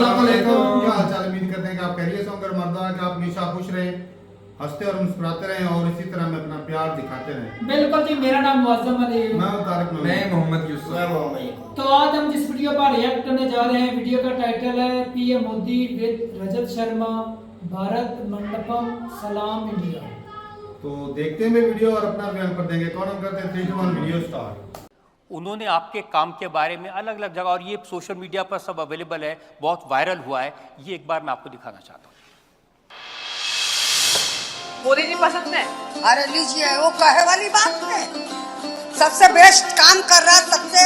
अस्सलामुअलैकुम, क्या हाल चाल। उम्मीद करते हैं कि आप खैरियत से होंगे। मर्दाना कि आप हमेशा खुश रहें, हंसते और मुस्कुराते रहें और इसी तरह में अपना प्यार दिखाते रहें। बिल्कुल जी, मेरा नाम मुअज्जम अली है। मैं हूं तारिक महमूद। मैं मोहम्मद यूसुफ। तो आज हम जिस वीडियो पर रिएक्ट करने जा रहे हैं, वीडियो का टाइटल है पीएम मोदी विद रजत शर्मा भारत मंडपम सलाम इंडिया। तो देखते हैं वीडियो और अपना बयान कर देंगे। कौन हम करते हैं 3 2 1 वीडियो स्टार्ट। उन्होंने आपके काम के बारे में अलग अलग जगह, और ये सोशल मीडिया पर सब अवेलेबल है, बहुत वायरल हुआ है, ये एक बार मैं आपको दिखाना चाहता हूँ। मोदी जी पसंद है? अरे लीजिए, वो कहे वाली बात है। सबसे बेस्ट काम कर रहा है, सबसे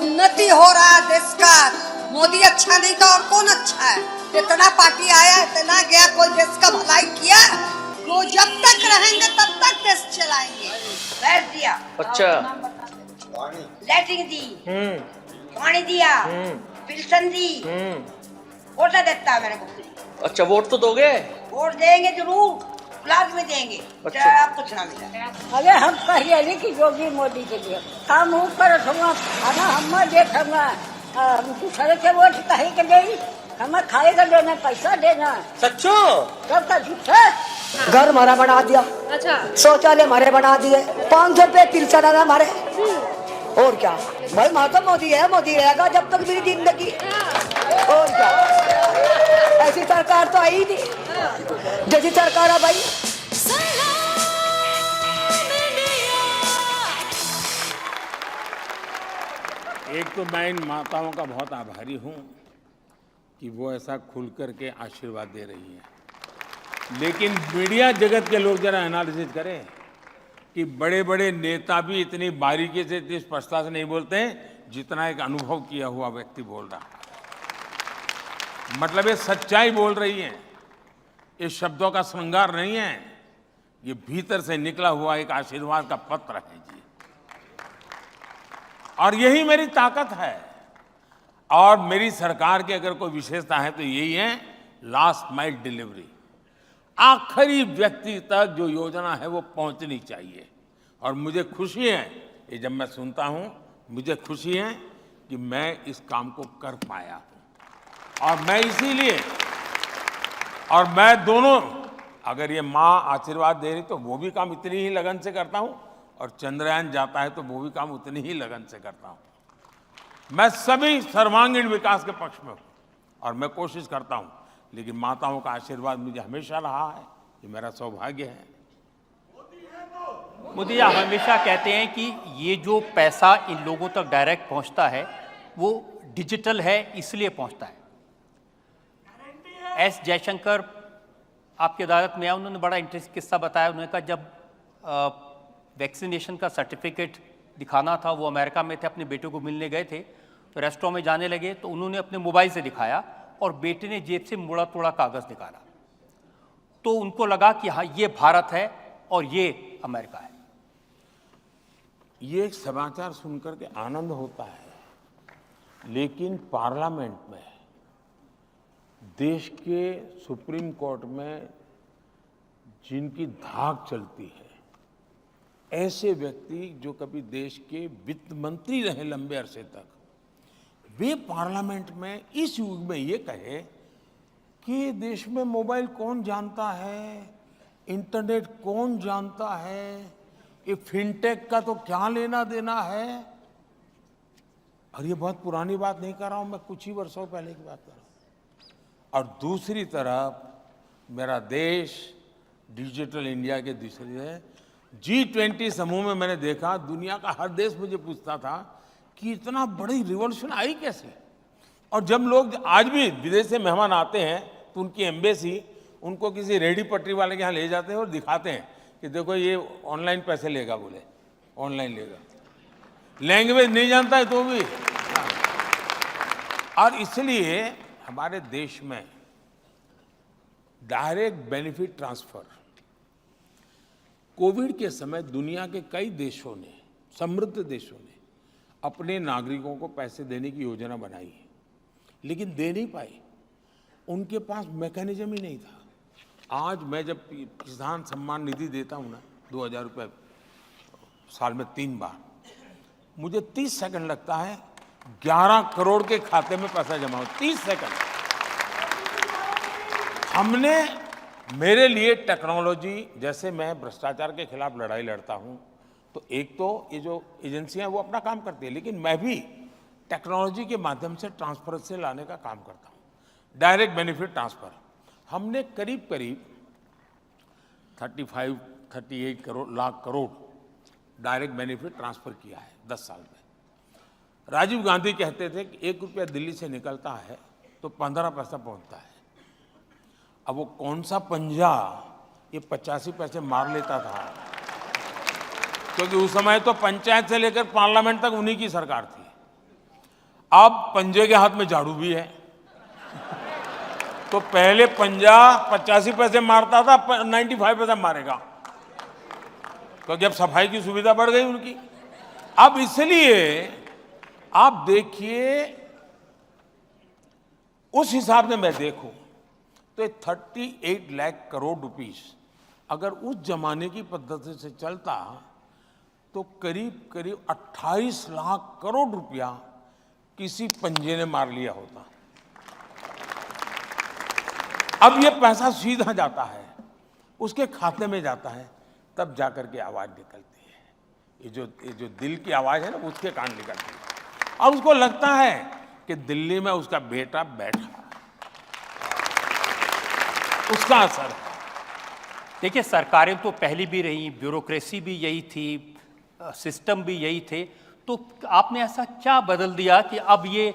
उन्नति हो रहा है देश का। मोदी अच्छा नहीं तो और कौन अच्छा है? इतना पार्टी आया, इतना गया, कोई देश का भलाई किया? वो जब तक रहेंगे तब तक देश चलाएंगे। बैठ दिया, अच्छा, लैट्रिन दी, पानी दिया, पेंशन दी, वोट देता है मेरे को। अच्छा, वोट तो दोगे? वोट देंगे जरूर, ब्लाक में देंगे। अच्छा। चाहे आप कुछ ना मिला। अरे हम कहिए नहीं कि योगी मोदी के लिए काम ऊपर होगा, खाना हम देखा दूसरे के वोट कहीं के दे, हमें खाएगा देना, पैसा देना। सच्चो? सब का झूठे। घर हमारा बना दिया, अच्छा, शौचालय हमारे बना दिए, 500 रुपए पिलसा दादा हमारे। और क्या भाई, वहाँ तो मोदी है, मोदी रहेगा जब तक मेरी जिंदगी। और क्या, ऐसी सरकार तो आई नहीं जैसी सरकार है भाई। एक तो मैं इन माताओं का बहुत आभारी हूँ कि वो ऐसा खुल कर के आशीर्वाद दे रही हैं, लेकिन मीडिया जगत के लोग जरा एनालिसिस करें कि बड़े बड़े नेता भी इतनी बारीकी से, इतनी स्पष्टता से नहीं बोलते हैं जितना एक अनुभव किया हुआ व्यक्ति बोल रहा है। मतलब ये सच्चाई बोल रही है, ये शब्दों का श्रृंगार नहीं है, ये भीतर से निकला हुआ एक आशीर्वाद का पत्र है जी। और यही मेरी ताकत है। और मेरी सरकार की अगर कोई विशेषता है तो यही है लास्ट माइल डिलीवरी। आखिरी व्यक्ति तक जो योजना है वो पहुंचनी चाहिए। और मुझे खुशी है, ये जब मैं सुनता हूं, मुझे खुशी है कि मैं इस काम को कर पाया हूं। और मैं इसीलिए, और मैं दोनों, अगर ये माँ आशीर्वाद दे रही तो वो भी काम इतनी ही लगन से करता हूं, और चंद्रयान जाता है तो वो भी काम उतनी ही लगन से करता हूं। मैं सभी सर्वांगीण विकास के पक्ष में हूं और मैं कोशिश करता हूं, लेकिन माताओं का आशीर्वाद मुझे हमेशा रहा है, ये मेरा सौभाग्य है। मोदी जी हमेशा कहते हैं कि ये जो पैसा इन लोगों तक डायरेक्ट पहुंचता है वो डिजिटल है, इसलिए पहुंचता है। एस जयशंकर आपकी अदालत में आए, उन्होंने बड़ा इंटरेस्टिंग किस्सा बताया। उन्होंने कहा जब वैक्सीनेशन का सर्टिफिकेट दिखाना था, वो अमेरिका में थे, अपने बेटे को मिलने गए थे, तो रेस्टोरेंट में जाने लगे तो उन्होंने अपने मोबाइल से दिखाया और बेटे ने जेब से मुड़ा तोड़ा कागज़ निकाला, तो उनको लगा कि हाँ ये भारत है और ये अमेरिका है। ये एक समाचार सुनकर के आनंद होता है, लेकिन पार्लियामेंट में, देश के सुप्रीम कोर्ट में जिनकी धाक चलती है, ऐसे व्यक्ति जो कभी देश के वित्त मंत्री रहे लंबे अरसे तक, वे पार्लियामेंट में इस युग में ये कहे कि देश में मोबाइल कौन जानता है, इंटरनेट कौन जानता है, ये फिनटेक का तो क्या लेना देना है। और ये बहुत पुरानी बात नहीं कर रहा हूं मैं, कुछ ही वर्षों पहले की बात कर रहा हूं। और दूसरी तरफ मेरा देश डिजिटल इंडिया के दूसरी है। G20 समूह में मैंने देखा, दुनिया का हर देश मुझे पूछता था कि इतना बड़ी रिवॉल्यूशन आई कैसे। और जब लोग आज भी विदेश से मेहमान आते हैं तो उनकी एम्बेसी उनको किसी रेडी पटरी वाले के यहाँ ले जाते हैं और दिखाते हैं कि देखो ये ऑनलाइन पैसे लेगा, बोले ऑनलाइन लेगा, लैंग्वेज नहीं जानता है तो भी। और इसलिए हमारे देश में डायरेक्ट बेनिफिट ट्रांसफर, कोविड के समय दुनिया के कई देशों ने, समृद्ध देशों ने अपने नागरिकों को पैसे देने की योजना बनाई है, लेकिन दे नहीं पाए, उनके पास मैकेनिज्म ही नहीं था। आज मैं जब किसान सम्मान निधि देता हूं ना, 2000 रुपये साल में 3 बार, मुझे 30 सेकंड लगता है 11 करोड़ के खाते में पैसा जमा हो, 30 सेकंड। हमने, मेरे लिए टेक्नोलॉजी, जैसे मैं भ्रष्टाचार के खिलाफ लड़ाई लड़ता हूं, तो एक तो ये जो एजेंसियां वो अपना काम करती है, लेकिन मैं भी टेक्नोलॉजी के माध्यम से ट्रांसपेरेंसी लाने का काम करता हूं। डायरेक्ट बेनिफिट ट्रांसफर हमने करीब करीब 38 lakh crore direct benefit transfer किया है 10 साल में। राजीव गांधी कहते थे कि 1 रुपया दिल्ली से निकलता है तो 15 पैसा पहुंचता है। अब वो कौन सा पंजा ये 85 पैसे मार लेता था, क्योंकि उस समय तो पंचायत से लेकर पार्लियामेंट तक उन्हीं की सरकार थी। अब पंजे के हाथ में झाड़ू भी है। तो पहले पंजा 85 पैसे मारता था, 95 पैसे मारेगा, क्योंकि अब सफाई की सुविधा बढ़ गई उनकी। अब इसलिए आप देखिए, उस हिसाब से मैं देखूं तो 38 लाख करोड़ रुपीस अगर उस जमाने की पद्धति से चलता तो करीब करीब 28 लाख करोड़ रुपया किसी पंजे ने मार लिया होता। अब ये पैसा सीधा जाता है, उसके खाते में जाता है, तब जाकर के आवाज निकलती है। ये जो दिल की आवाज है ना, उसके कान निकलती है। और उसको लगता है कि दिल्ली में उसका बेटा बैठा, उसका असर है। देखिए, सरकारें तो पहले भी रही, ब्यूरोक्रेसी भी यही थी, सिस्टम भी यही थे, तो आपने ऐसा क्या बदल दिया कि अब ये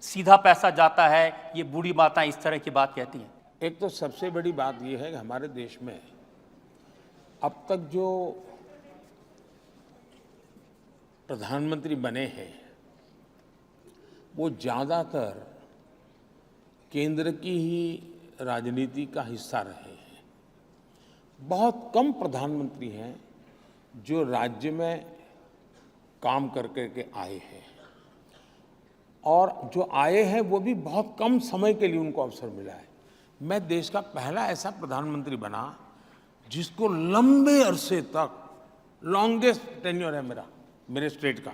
सीधा पैसा जाता है, ये बूढ़ी माताएं इस तरह की बात कहती हैं? एक तो सबसे बड़ी बात यह है कि हमारे देश में अब तक जो प्रधानमंत्री बने हैं वो ज़्यादातर केंद्र की ही राजनीति का हिस्सा रहे हैं। बहुत कम प्रधानमंत्री हैं जो राज्य में काम करके आए हैं, और जो आए हैं वो भी बहुत कम समय के लिए उनको अवसर मिला है। मैं देश का पहला ऐसा प्रधानमंत्री बना जिसको लंबे अरसे तक, लॉन्गेस्ट टेन्योर है मेरे स्टेट का,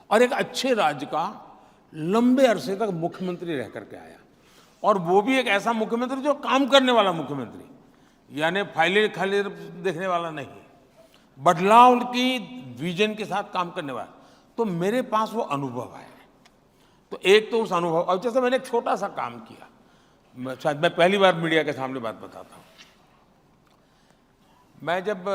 और एक अच्छे राज्य का लंबे अरसे तक मुख्यमंत्री रह करके आया। और वो भी एक ऐसा मुख्यमंत्री जो काम करने वाला मुख्यमंत्री, यानी फाइलें खाली देखने वाला नहीं, बदलाव की विजन के साथ काम करने वाला। तो मेरे पास वो अनुभव है। तो एक तो उस अनुभव, और जैसे मैंने एक छोटा सा काम किया, शायद मैं पहली बार मीडिया के सामने बात बताता हूँ। मैं जब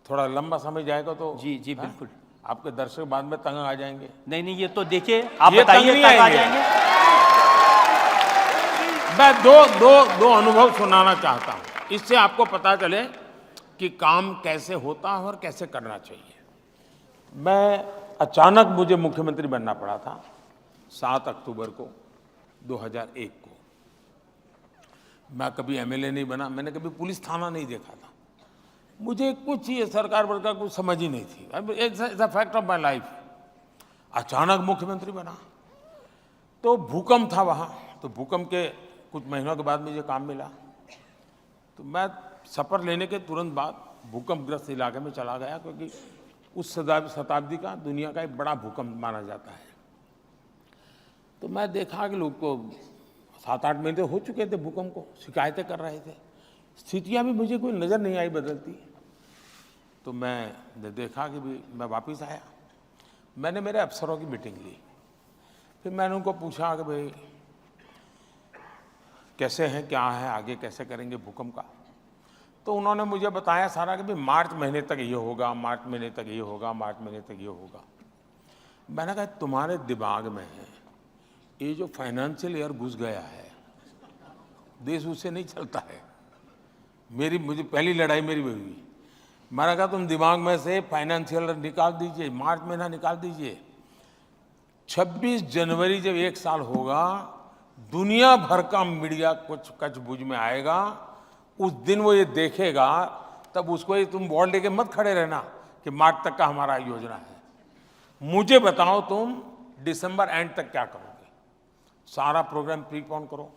थोड़ा लंबा समय जाएगा तो जी बिल्कुल, आपके दर्शक बाद में तंग आ जाएंगे। नहीं, ये तो देखिए, आप ये बताइए, तंग तंग आ आएंगे। जाएंगे। मैं दो अनुभव सुनाना चाहता हूँ, इससे आपको पता चले कि काम कैसे होता है और कैसे करना चाहिए। मैं अचानक मुझे मुख्यमंत्री बनना पड़ा था 7 अक्टूबर को 2001 को। मैं कभी एमएलए नहीं बना, मैंने कभी पुलिस थाना नहीं देखा था, मुझे कुछ ये सरकार वर्कार कुछ समझ ही नहीं थी। It's a fact of my life. अचानक मुख्यमंत्री बना तो भूकंप था वहाँ, तो भूकंप के कुछ महीनों के बाद मुझे काम मिला। तो मैं सफर लेने के तुरंत बाद भूकंपग्रस्त इलाके में चला गया, क्योंकि उस शताब्दी का दुनिया का एक बड़ा भूकंप माना जाता है। तो मैं देखा कि लोग को 7-8 महीने हो चुके थे भूकंप को, शिकायतें कर रहे थे, स्थितियां भी मुझे कोई नज़र नहीं आई बदलती। तो मैं देखा कि भी मैं वापस आया, मैंने मेरे अफसरों की मीटिंग ली। फिर मैंने उनको पूछा कि भाई कैसे हैं, क्या है, आगे कैसे करेंगे भूकंप का। तो उन्होंने मुझे बताया सारा कि भाई मार्च महीने तक ये होगा, मार्च महीने तक ये होगा, मार्च महीने तक ये होगा। मैंने कहा तुम्हारे दिमाग में है ये जो फाइनेंशियल ईयर घुस गया है, देश उससे नहीं चलता है। मुझे पहली लड़ाई मेरी वही हुई। मैंने कहा तुम दिमाग में से फाइनेंशियल ईयर निकाल दीजिए, मार्च महीना निकाल दीजिए। 26 जनवरी जब 1 साल होगा, दुनिया भर का मीडिया कुछ कचबुझ में आएगा, उस दिन वो ये देखेगा, तब उसको ये तुम वॉल लेके मत खड़े रहना कि मार्च तक का हमारा योजना है। मुझे बताओ तुम दिसंबर एंड तक क्या करोगे, सारा प्रोग्राम प्रीपोन करो।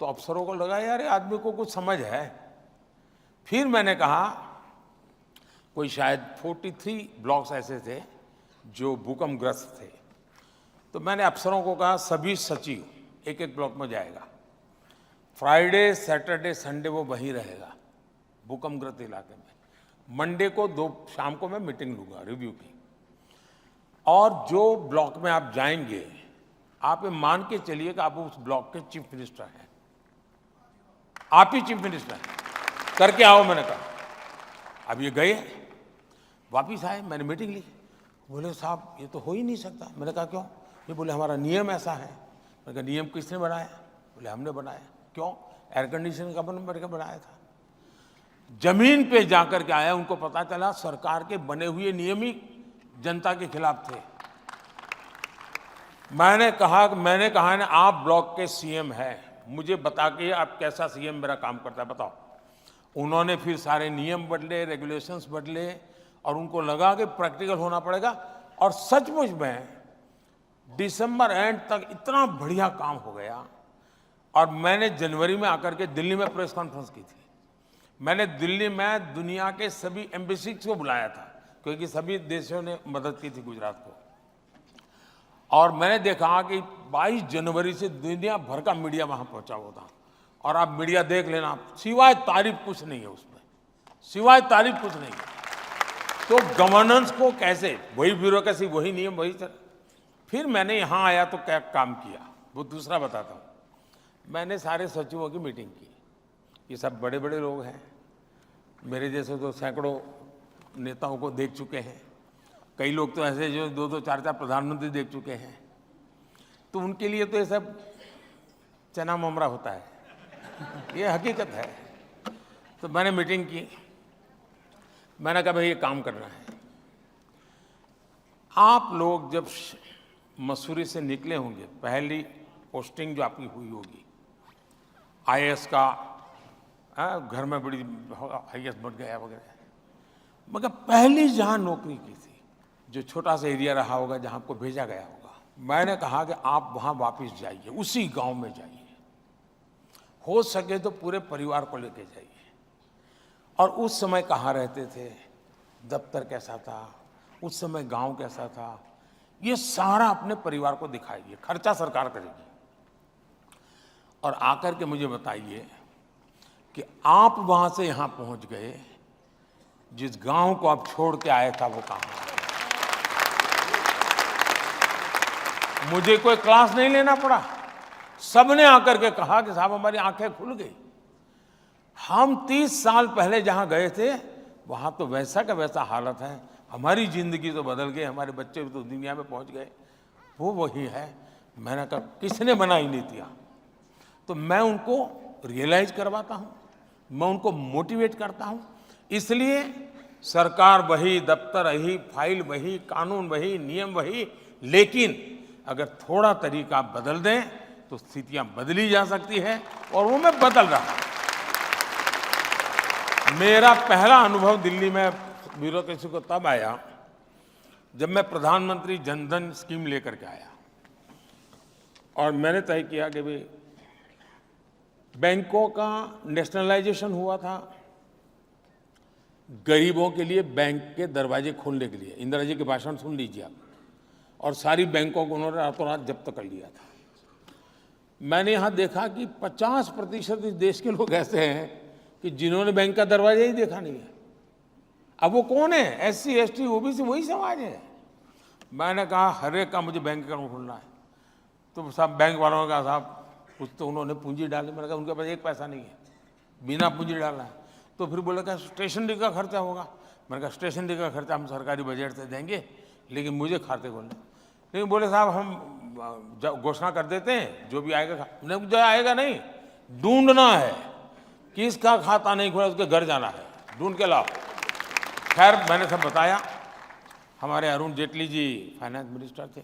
तो अफसरों को लगा यार ये आदमी को कुछ समझ है। फिर मैंने कहा कोई शायद 43 ब्लॉक्स ऐसे थे जो भूकंपग्रस्त थे। तो मैंने अफसरों को कहा सभी सचिव एक ब्लॉक में जाएगा, फ्राइडे सैटरडे संडे वो वहीं रहेगा भूकंपग्रस्त इलाके में। मंडे को शाम को मैं मीटिंग लूंगा रिव्यू की। और जो ब्लॉक में आप जाएंगे, आप ये मान के चलिए कि आप उस ब्लॉक के चीफ मिनिस्टर हैं, आप ही चीफ मिनिस्टर हैं, करके आओ। मैंने कहा अब ये गए, वापिस आए, मैंने मीटिंग ली। बोले साहब ये तो हो ही नहीं सकता। मैंने कहा क्यों? ये बोले हमारा नियम ऐसा है। मैंने कहा नियम किसने बनाया? बोले हमने बनाया। क्यों? एयर कंडीशन का करके बनाया था। जमीन पे जाकर के आया, उनको पता चला सरकार के बने हुए नियम ही जनता के खिलाफ थे। मैंने कहा ना आप ब्लॉक के सीएम हैं, मुझे बता के आप कैसा सीएम मेरा काम करता है बताओ। उन्होंने फिर सारे नियम बदले, रेगुलेशंस बदले और उनको लगा कि प्रैक्टिकल होना पड़ेगा। और सचमुच में दिसंबर एंड तक इतना बढ़िया काम हो गया। और मैंने जनवरी में आकर के दिल्ली में प्रेस कॉन्फ्रेंस की थी। मैंने दिल्ली में दुनिया के सभी एम्बेसीज को बुलाया था, क्योंकि सभी देशों ने मदद की थी गुजरात को। और मैंने देखा कि 22 जनवरी से दुनिया भर का मीडिया वहां पहुंचा हुआ था। और आप मीडिया देख लेना, सिवाय तारीफ कुछ नहीं है उसमें, सिवाय तारीफ कुछ नहीं है। तो गवर्नेंस को कैसे, वही ब्यूरोक्रेसी, वही नियम, वही चल। फिर मैंने यहाँ आया तो क्या काम किया वो दूसरा बताता हूँ। मैंने सारे सचिवों की मीटिंग की। ये सब बड़े बड़े लोग हैं, मेरे जैसे तो सैकड़ों नेताओं को देख चुके हैं। कई लोग तो ऐसे जो 2-2, 4-4 प्रधानमंत्री देख चुके हैं। तो उनके लिए तो ये सब चना ममरा होता है, ये हकीकत है। तो मैंने मीटिंग की। मैंने कहा भाई ये काम करना है। आप लोग जब मसूरी से निकले होंगे, पहली पोस्टिंग जो आपकी हुई होगी आईएएस का, घर में बड़ी आईएएस बढ़ गया वगैरह, मगर पहली जहां नौकरी की थी, जो छोटा सा एरिया रहा होगा जहां आपको भेजा गया होगा, मैंने कहा कि आप वहां वापस जाइए, उसी गांव में जाइए, हो सके तो पूरे परिवार को लेके जाइए। और उस समय कहाँ रहते थे, दफ्तर कैसा था, उस समय गांव कैसा था, ये सारा अपने परिवार को दिखाइए, खर्चा सरकार करेगी। और आकर के मुझे बताइए कि आप वहां से यहां पहुंच गए, जिस गांव को आप छोड़ के आए था वो कहां? मुझे कोई क्लास नहीं लेना पड़ा, सबने आकर के कहा कि साहब हमारी आंखें खुल गई। हम 30 साल पहले जहां गए थे वहां तो वैसा का वैसा हालत है, हमारी जिंदगी तो बदल गई, हमारे बच्चे तो दुनिया में पहुंच गए, वो वही है। मैंने कहा किसने बनाई नीतियां? तो मैं उनको रियलाइज करवाता हूं, मैं उनको मोटिवेट करता हूं। इसलिए सरकार वही, दफ्तर वही, फाइल वही, कानून वही, नियम वही, लेकिन अगर थोड़ा तरीका बदल दें तो स्थितियां बदली जा सकती है, और वो मैं बदल रहा हूं। मेरा पहला अनुभव दिल्ली में ब्यूरोक्रेसी को तब आया जब मैं प्रधानमंत्री जनधन स्कीम लेकर के आया। और मैंने तय किया कि भाई बैंकों का नेशनलाइजेशन हुआ था, गरीबों के लिए बैंक के दरवाजे खोलने के लिए। इंदिरा जी के भाषण सुन लीजिए आप। और सारी बैंकों को उन्होंने रातों रात जब्त कर लिया था। मैंने यहाँ देखा कि 50% इस देश के लोग ऐसे हैं कि जिन्होंने बैंक का दरवाजा ही देखा नहीं है। अब वो कौन है? SC, ST, OBC वही समाज है। मैंने कहा हर एक का मुझे बैंक अकाउंट खोलना है। तो सब बैंक वालों ने कहा साहब कुछ तो उन्होंने पूंजी डाली। मैंने कहा उनके पास एक पैसा नहीं है, बिना पूंजी डालना है। तो फिर बोले कहा स्टेशनरी का खर्चा होगा। मैंने कहा स्टेशनरी का खर्चा हम सरकारी बजट से देंगे, लेकिन मुझे खाते खोलने। लेकिन बोले साहब हम घोषणा कर देते हैं, जो भी आएगा। जो आएगा नहीं, ढूंढना है, किसका खाता नहीं खुला उसके घर जाना है, ढूंढ के लाओ। खैर मैंने सब बताया। हमारे अरुण जेटली जी फाइनेंस मिनिस्टर थे,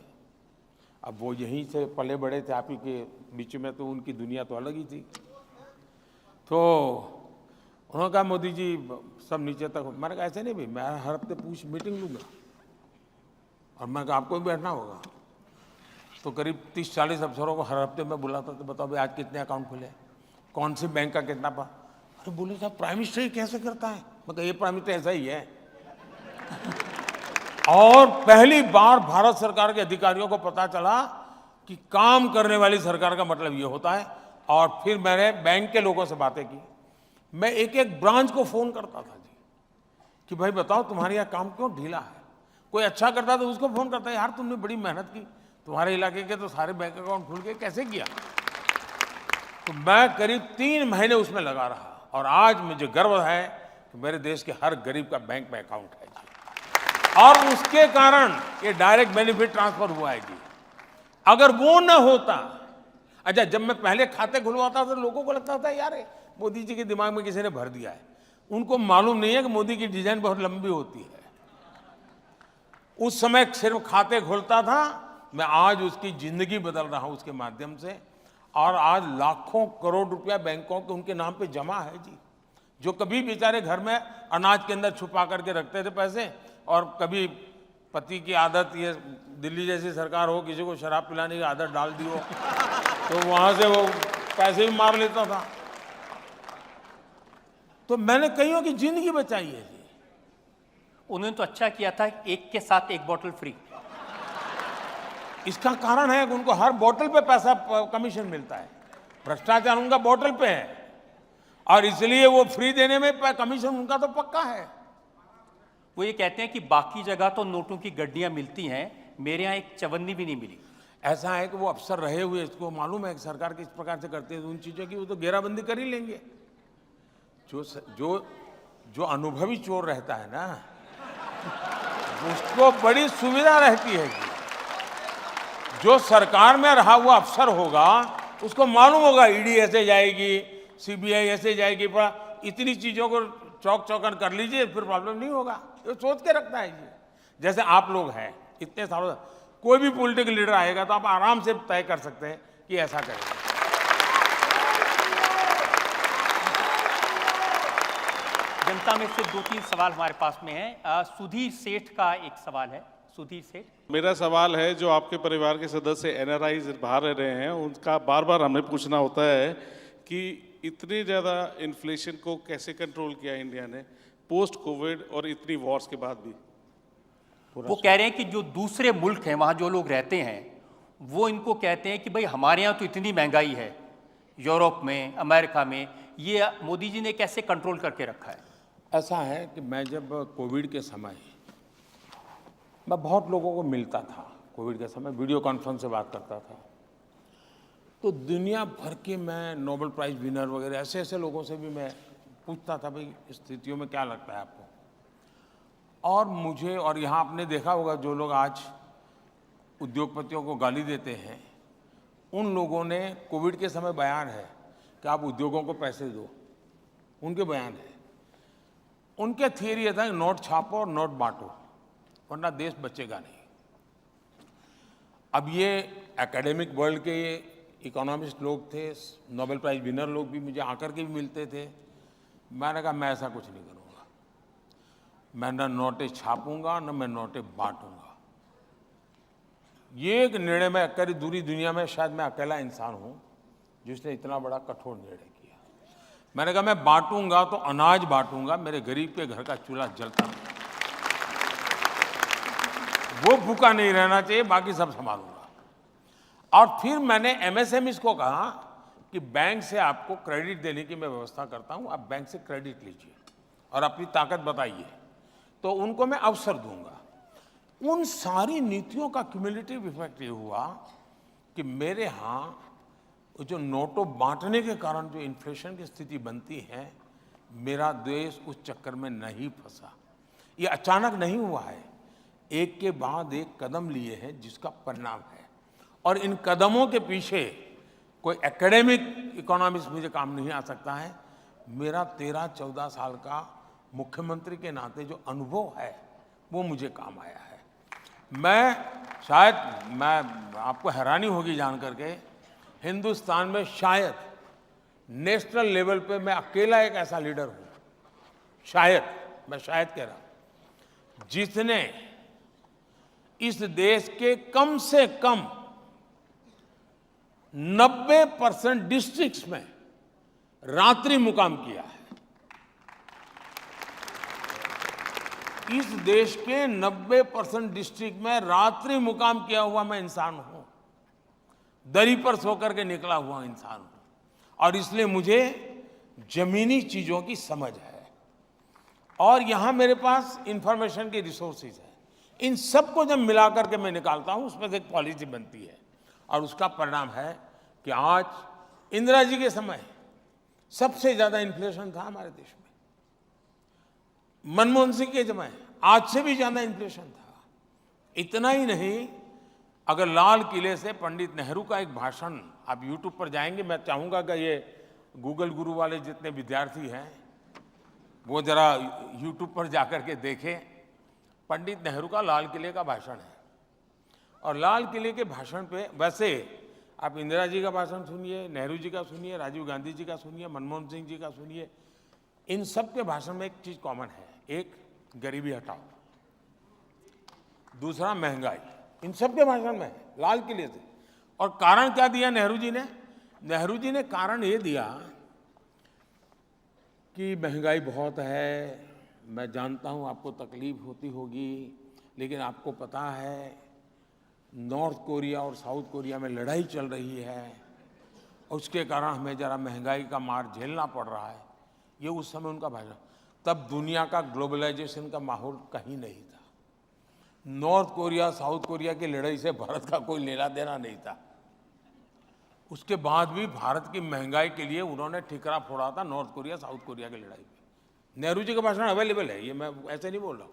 अब वो यहीं से पले बड़े थे, आप ही के बीच में, तो उनकी दुनिया तो अलग ही थी। तो उन्होंने कहा मोदी जी सब नीचे तक। मैंने कहा ऐसे नहीं भाई, मैं हर हफ्ते मीटिंग लूँगा। और मैं कहा आपको भी बैठना होगा। तो करीब 30-40 अफसरों को हर हफ्ते मैं बुलाता, तो बताओ भाई आज कितने अकाउंट खुले, कौन सी बैंक का कितना पा। अरे बोले साहब प्राइम मिनिस्टर कैसे करता है? मैं कहा ये प्राइम मिनिस्टर ऐसा ही है। और पहली बार भारत सरकार के अधिकारियों को पता चला कि काम करने वाली सरकार का मतलब ये होता है। और फिर मैंने बैंक के लोगों से बातें की। मैं एक एक ब्रांच को फोन करता था जी कि भाई बताओ तुम्हारे यहाँ काम क्यों ढीला है। कोई अच्छा करता तो उसको फोन करता, यार तुमने बड़ी मेहनत की, तुम्हारे इलाके के तो सारे बैंक अकाउंट खुल गए, कैसे किया। तो मैं करीब 3 महीने उसमें लगा रहा और आज मुझे गर्व है कि मेरे देश के हर गरीब का बैंक में अकाउंट है जी। और उसके कारण ये डायरेक्ट बेनिफिट ट्रांसफर हुआ है जी। अगर वो न होता, अच्छा जब मैं पहले खाते खुलवाता था लोगों को लगता था यार मोदी जी के दिमाग में किसी ने भर दिया है। उनको मालूम नहीं है कि मोदी की डिजाइन बहुत लंबी होती है। उस समय सिर्फ खाते खोलता था, मैं आज उसकी जिंदगी बदल रहा हूं उसके माध्यम से। और आज लाखों करोड़ रुपया बैंकों के उनके नाम पे जमा है जी, जो कभी बेचारे घर में अनाज के अंदर छुपा करके रखते थे पैसे, और कभी पति की आदत, ये दिल्ली जैसी सरकार हो किसी को शराब पिलाने की आदत डाल दी हो तो वहां से वो पैसे भी मार लेता था। तो मैंने कईयों की जिंदगी बचाई है जी। उन्होंने तो अच्छा किया था, एक के साथ एक बोतल फ्री। इसका कारण है कि उनको हर बोतल पे पैसा कमीशन मिलता है। भ्रष्टाचार उनका बोतल पे है और इसलिए वो फ्री देने में कमीशन उनका तो पक्का है। वो ये कहते हैं कि बाकी जगह तो नोटों की गड्डियां मिलती हैं, मेरे यहाँ एक चवन्नी भी नहीं मिली। ऐसा है कि वो अफसर रहे हुए, इसको मालूम है कि सरकार किस प्रकार से करती है, तो उन चीजों की वो तो घेराबंदी कर ही लेंगे। जो अनुभवी चोर रहता है ना उसको बड़ी सुविधा रहती है कि जो सरकार में रहा हुआ अफसर होगा उसको मालूम होगा ईडी ऐसे जाएगी, सीबीआई ऐसे जाएगी, पर इतनी चीजों को चौक चौकन कर लीजिए फिर प्रॉब्लम नहीं होगा। ये सोच के रखता है जी। जैसे आप लोग हैं इतने सालों, कोई भी पॉलिटिकल लीडर आएगा तो आप आराम से तय कर सकते हैं कि ऐसा करेगा। जनता में से 2-3 सवाल हमारे पास में है। सुधीर सेठ का एक सवाल है। सुधीर सेठ, मेरा सवाल है, जो आपके परिवार के सदस्य एनआरआई बाहर रह रहे हैं उनका बार बार हमें पूछना होता है कि इतनी ज़्यादा इन्फ्लेशन को कैसे कंट्रोल किया इंडिया ने पोस्ट कोविड और इतनी वॉर्स के बाद भी। वो कह रहे हैं कि जो दूसरे मुल्क हैं वहाँ जो लोग रहते हैं वो इनको कहते हैं कि भाई हमारे यहाँ तो इतनी महंगाई है, यूरोप में, अमेरिका में, ये मोदी जी ने कैसे कंट्रोल करके रखा है। ऐसा है कि मैं जब कोविड के समय मैं बहुत लोगों को मिलता था, कोविड के समय वीडियो कॉन्फ्रेंस से बात करता था, तो दुनिया भर के मैं नोबेल प्राइज विनर वगैरह ऐसे ऐसे लोगों से भी मैं पूछता था भाई स्थितियों में क्या लगता है आपको। और मुझे, और यहाँ आपने देखा होगा जो लोग आज उद्योगपतियों को गाली देते हैं उन लोगों ने कोविड के समय बयान है कि आप उद्योगों को पैसे दो, उनके बयान है। उनके थियरी ये था कि नोट छापो और नोट बांटो वरना देश बचेगा नहीं। अब ये एकेडमिक वर्ल्ड के ये इकोनॉमिस्ट लोग थे, नोबेल प्राइज विनर लोग भी मुझे आकर के भी मिलते थे। मैंने कहा मैं ऐसा कुछ नहीं करूँगा, मैं न नोटें छापूंगा न मैं नोटें बांटूंगा। ये एक निर्णय मैं करी दूरी दुनिया में शायद मैं अकेला इंसान हूँ जिसने इतना बड़ा कठोर निर्णय किया। मैंने कहा मैं बांटूंगा तो अनाज बांटूंगा, मेरे गरीब के घर का चूल्हा जलता नहीं, वो भूखा नहीं रहना चाहिए, बाकी सब संभालूंगा। और फिर मैंने एमएसएमई को कहा कि बैंक से आपको क्रेडिट देने की मैं व्यवस्था करता हूं, आप बैंक से क्रेडिट लीजिए और अपनी ताकत बताइए, तो उनको मैं अवसर दूंगा। उन सारी नीतियों का क्यूमुलेटिव इफेक्ट ये हुआ कि मेरे यहाँ जो नोटों बांटने के कारण जो इन्फ्लेशन की स्थिति बनती है, मेरा देश उस चक्कर में नहीं फंसा। ये अचानक नहीं हुआ है, एक के बाद एक कदम लिए हैं जिसका परिणाम है। और इन कदमों के पीछे कोई एकेडमिक इकोनॉमिक्स मुझे काम नहीं आ सकता है। मेरा 13-14 साल का मुख्यमंत्री के नाते जो अनुभव है वो मुझे काम आया है। मैं आपको हैरानी होगी जान करके, हिंदुस्तान में शायद नेशनल लेवल पे मैं अकेला एक ऐसा लीडर हूं, शायद, मैं शायद कह रहा हूं, जिसने इस देश के कम से कम 90% डिस्ट्रिक्ट्स में रात्रि मुकाम किया है। इस देश के 90% डिस्ट्रिक्ट में रात्रि मुकाम किया हुआ मैं इंसान हूं, दरी पर सोकर के निकला हुआ इंसान हूं। और इसलिए मुझे जमीनी चीजों की समझ है और यहां मेरे पास इंफॉर्मेशन के रिसोर्सेज है। इन सबको जब मिलाकर के मैं निकालता हूं उसमें से एक पॉलिसी बनती है और उसका परिणाम है कि आज इंदिरा जी के समय सबसे ज्यादा इन्फ्लेशन था हमारे देश में। मनमोहन सिंह के समय आज से भी ज्यादा इन्फ्लेशन था। इतना ही नहीं, अगर लाल किले से पंडित नेहरू का एक भाषण आप यूट्यूब पर जाएंगे, मैं चाहूंगा कि ये गूगल गुरु वाले जितने विद्यार्थी हैं वो जरा यूट्यूब पर जाकर के देखें। पंडित नेहरू का लाल किले का भाषण है और लाल किले के भाषण पे वैसे आप इंदिरा जी का भाषण सुनिए, नेहरू जी का सुनिए, राजीव गांधी जी का सुनिए, मनमोहन सिंह जी का सुनिए, इन सब के भाषण में एक चीज कॉमन है। एक, गरीबी हटाओ, दूसरा महंगाई, इन सब के भाषण में है, लाल किले से। और कारण क्या दिया नेहरू जी ने? नेहरू जी ने कारण ये दिया कि महंगाई बहुत है, मैं जानता हूं आपको तकलीफ होती होगी, लेकिन आपको पता है नॉर्थ कोरिया और साउथ कोरिया में लड़ाई चल रही है और उसके कारण हमें जरा महंगाई का मार झेलना पड़ रहा है। ये उस समय उनका भाषण। तब दुनिया का ग्लोबलाइजेशन का माहौल कहीं नहीं था। नॉर्थ कोरिया साउथ कोरिया की लड़ाई से भारत का कोई लेना देना नहीं था। उसके बाद भी भारत की महंगाई के लिए उन्होंने ठिकरा फोड़ा था नॉर्थ कोरिया साउथ कोरिया की लड़ाई में। नेहरू जी का भाषण अवेलेबल है, ये मैं ऐसे नहीं बोल रहा हूं।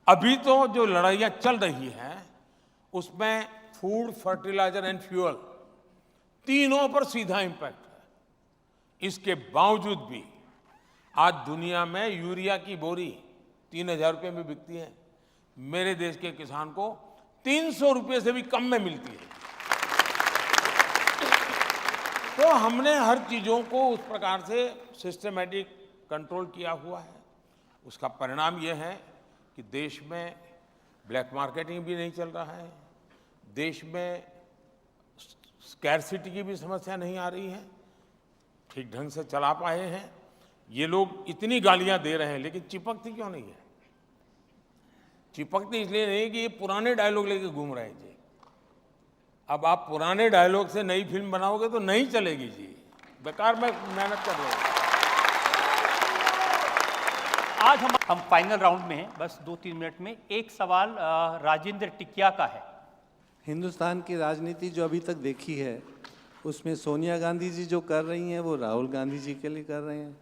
अभी तो जो लड़ाइयां चल रही हैं उसमें फूड, फर्टिलाइजर एंड फ्यूल तीनों पर सीधा इंपैक्ट है। इसके बावजूद भी आज दुनिया में यूरिया की बोरी 3000 रुपये में बिकती है, मेरे देश के किसान को 300 रुपये से भी कम में मिलती है। तो हमने हर चीजों को उस प्रकार से सिस्टमैटिक कंट्रोल किया हुआ है। उसका परिणाम यह है कि देश में ब्लैक मार्केटिंग भी नहीं चल रहा है, देश में स्कैरसिटी की भी समस्या नहीं आ रही है, ठीक ढंग से चला पाए हैं। ये लोग इतनी गालियां दे रहे हैं लेकिन चिपकती क्यों नहीं है? चिपकती इसलिए नहीं कि ये पुराने डायलॉग लेके घूम रहे हैं जी। अब आप पुराने डायलॉग से नई फिल्म बनाओगे तो नहीं चलेगी जी, बेकार में मेहनत कर रहे हैं। आज हम फाइनल राउंड में हैं, बस 2-3 मिनट में। एक सवाल राजेंद्र टिकिया का है। हिंदुस्तान की राजनीति जो अभी तक देखी है उसमें सोनिया गांधी जी जो कर रही हैं वो राहुल गांधी जी के लिए कर रहे हैं,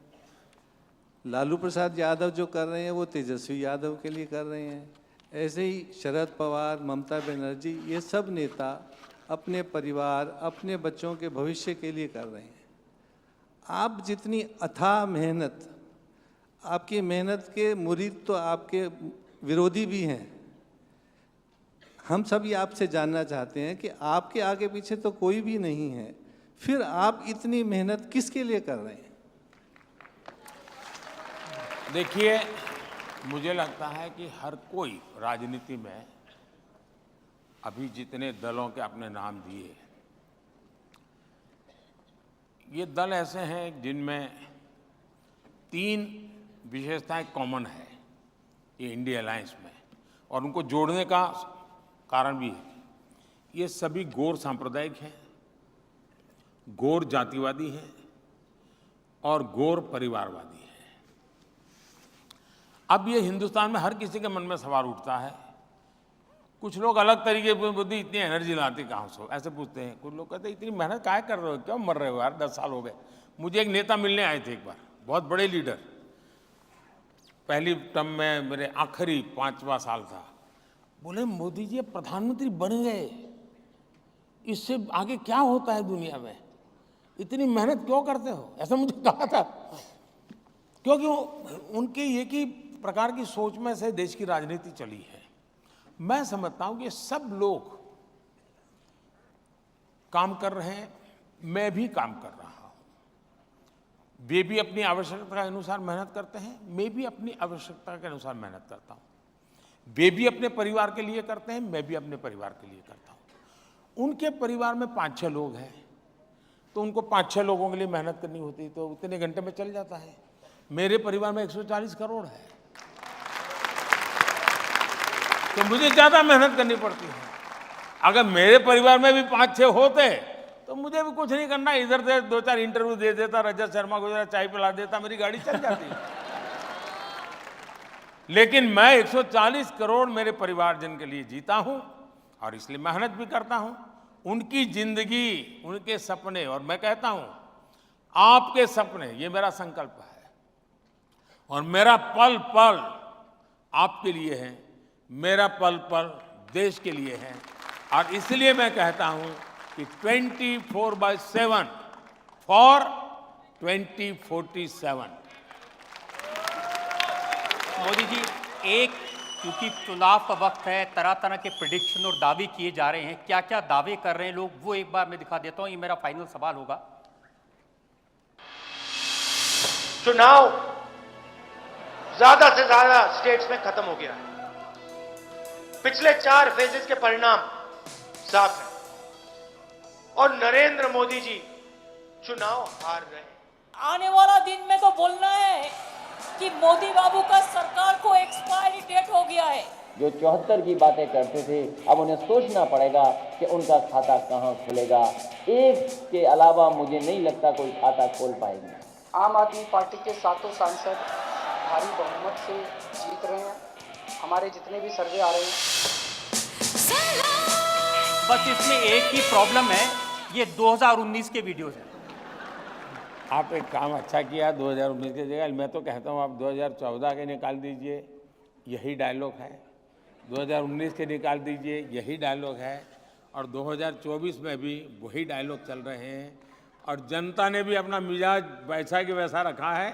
लालू प्रसाद यादव जो कर रहे हैं वो तेजस्वी यादव के लिए कर रहे हैं, ऐसे ही शरद पवार, ममता बनर्जी, ये सब नेता अपने परिवार, अपने बच्चों के भविष्य के लिए कर रहे हैं। आप जितनी अथाह मेहनत, आपकी मेहनत के मुरीद तो आपके विरोधी भी हैं। हम सब ये आपसे जानना चाहते हैं कि आपके आगे पीछे तो कोई भी नहीं है, फिर आप इतनी मेहनत किसके लिए कर रहे हैं? देखिए, मुझे लगता है कि हर कोई राजनीति में, अभी जितने दलों के आपने नाम दिए, ये दल ऐसे हैं जिनमें 3 विशेषताएं कॉमन है ये इंडिया अलायंस में, और उनको जोड़ने का कारण भी है। ये सभी गौर सांप्रदायिक हैं, गौर जातिवादी हैं और गौर परिवारवादी हैं। अब ये हिंदुस्तान में हर किसी के मन में सवाल उठता है, कुछ लोग अलग तरीके की बुद्धि, इतनी एनर्जी लाती कहाँ से, ऐसे पूछते हैं। कुछ लोग कहते हैं इतनी मेहनत काहे कर रहे हो, क्यों मर रहे हो यार, 10 साल हो गए। मुझे एक नेता मिलने आए थे एक बार, बहुत बड़े लीडर, पहली टर्म में मेरे आखिरी 5वां साल था। बोले मोदी जी प्रधानमंत्री बन गए, इससे आगे क्या होता है दुनिया में, इतनी मेहनत क्यों करते हो, ऐसा मुझे कहा था। क्योंकि उनके एक ही प्रकार की सोच में से देश की राजनीति चली है। मैं समझता हूं कि सब लोग काम कर रहे हैं, मैं भी काम कर रहा हूं। वे भी अपनी आवश्यकता के अनुसार मेहनत करते हैं, मैं भी अपनी आवश्यकता के अनुसार मेहनत करता हूं। वे भी अपने परिवार के लिए करते हैं, मैं भी अपने परिवार के लिए करता हूं। उनके परिवार में 5-6 लोग हैं तो उनको 5-6 लोगों के लिए मेहनत करनी होती है, तो उतने घंटे में चल जाता है। मेरे परिवार में 140 करोड़ है तो मुझे ज्यादा मेहनत करनी पड़ती है। अगर मेरे परिवार में भी 5-6 होते तो मुझे भी कुछ नहीं करना, इधर से 2-4 इंटरव्यू दे देता, रजत शर्मा को जरा चाय पिला देता, मेरी गाड़ी चल जाती। लेकिन मैं 140 करोड़ मेरे परिवारजन के लिए जीता हूं और इसलिए मेहनत भी करता हूं। उनकी जिंदगी, उनके सपने, और मैं कहता हूं आपके सपने, ये मेरा संकल्प है और मेरा पल पल आपके लिए है, मेरा पल पल देश के लिए है। और इसलिए मैं कहता हूं कि 24/7 फॉर 2047। मोदी जी, एक क्योंकि चुनाव का वक्त है, तरह तरह के प्रेडिक्शन और दावे किए जा रहे हैं, क्या क्या दावे कर रहे हैं लोग, वो एक बार मैं दिखा देता हूं। ये मेरा फाइनल सवाल होगा। चुनाव ज्यादा से ज्यादा स्टेट्स में खत्म हो गया है। पिछले 4 फेजेस के परिणाम साफ है और नरेंद्र मोदी जी चुनाव हार रहे हैं। आने वाला दिन में तो बोलना है कि मोदी बाबू का सरकार को एक्सपायरी डेट हो गया है। जो 74 की बातें करते थे, अब उन्हें सोचना पड़ेगा कि उनका खाता कहां खुलेगा। एक के अलावा मुझे नहीं लगता कोई खाता खोल पाएगी। आम आदमी पार्टी के 7 सांसद भारी बहुमत से जीत रहे हैं। हमारे जितने भी सर्वे आ रहे हैं, बस इसमें एक ही प्रॉब्लम है, ये 2019 के वीडियोस हैं। आप एक काम अच्छा किया 2019 की जगह, मैं तो कहता हूँ आप 2014 के निकाल दीजिए, यही डायलॉग है। 2019 के निकाल दीजिए, यही डायलॉग है। और 2024 में भी वही डायलॉग चल रहे हैं। और जनता ने भी अपना मिजाज वैसा कि वैसा रखा है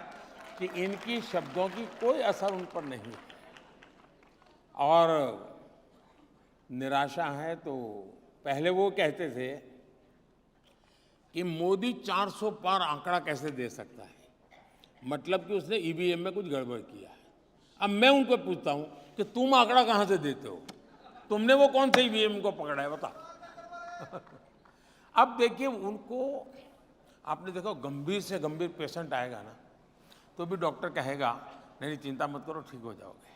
कि इनकी शब्दों की कोई असर उन पर नहीं है। और निराशा है तो पहले वो कहते थे कि मोदी 400 पार आंकड़ा कैसे दे सकता है, मतलब कि उसने ईवीएम में कुछ गड़बड़ किया है। अब मैं उनको पूछता हूं कि तुम आंकड़ा कहां से देते हो, तुमने वो कौन से ईवीएम को पकड़ा है, बता। अब देखिए, उनको आपने देखो, गंभीर से गंभीर पेशेंट आएगा ना तो भी डॉक्टर कहेगा नहीं चिंता मत करो, ठीक हो जाओगे।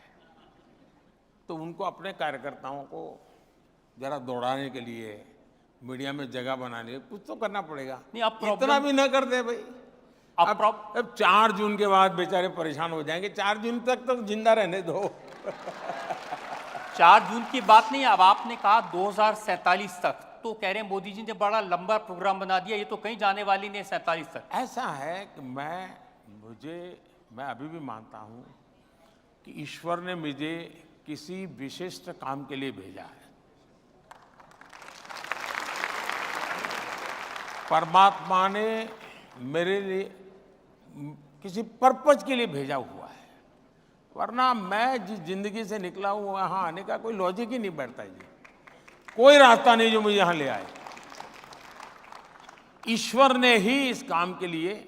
तो उनको अपने कार्यकर्ताओं को जरा दौड़ाने के लिए, मीडिया में जगह बनाने, कुछ तो करना पड़ेगा। नहीं, अब इतना भी न कर दे भाई। अब 4 जून के बाद बेचारे परेशान हो जाएंगे। 4 जून तक तो जिंदा रहने दो। 4 जून की बात नहीं, अब आपने कहा 2047 तक, तो कह रहे हैं मोदी जी ने बड़ा लंबा प्रोग्राम बना दिया, ये तो कहीं जाने वाली नहीं 47 तक। ऐसा है कि मैं अभी भी मानता हूं कि ईश्वर ने मुझे किसी विशिष्ट काम के लिए भेजा है। परमात्मा ने मेरे लिए किसी पर्पज के लिए भेजा हुआ है, वरना मैं जिस जिंदगी से निकला हूं वहां आने का कोई लॉजिक ही नहीं बैठता जी। कोई रास्ता नहीं जो मुझे यहां ले आए। ईश्वर ने ही इस काम के लिए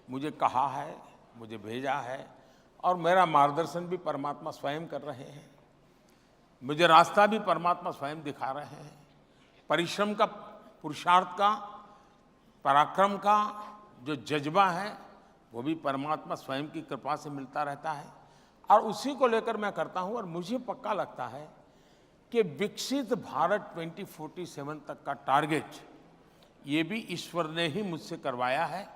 मुझे कहा है, मुझे भेजा है, और मेरा मार्गदर्शन भी परमात्मा स्वयं कर रहे हैं। मुझे रास्ता भी परमात्मा स्वयं दिखा रहे हैं। परिश्रम का, पुरुषार्थ का, पराक्रम का जो जज्बा है वो भी परमात्मा स्वयं की कृपा से मिलता रहता है, और उसी को लेकर मैं करता हूं। और मुझे पक्का लगता है कि विकसित भारत 2047 तक का टारगेट ये भी ईश्वर ने ही मुझसे करवाया है,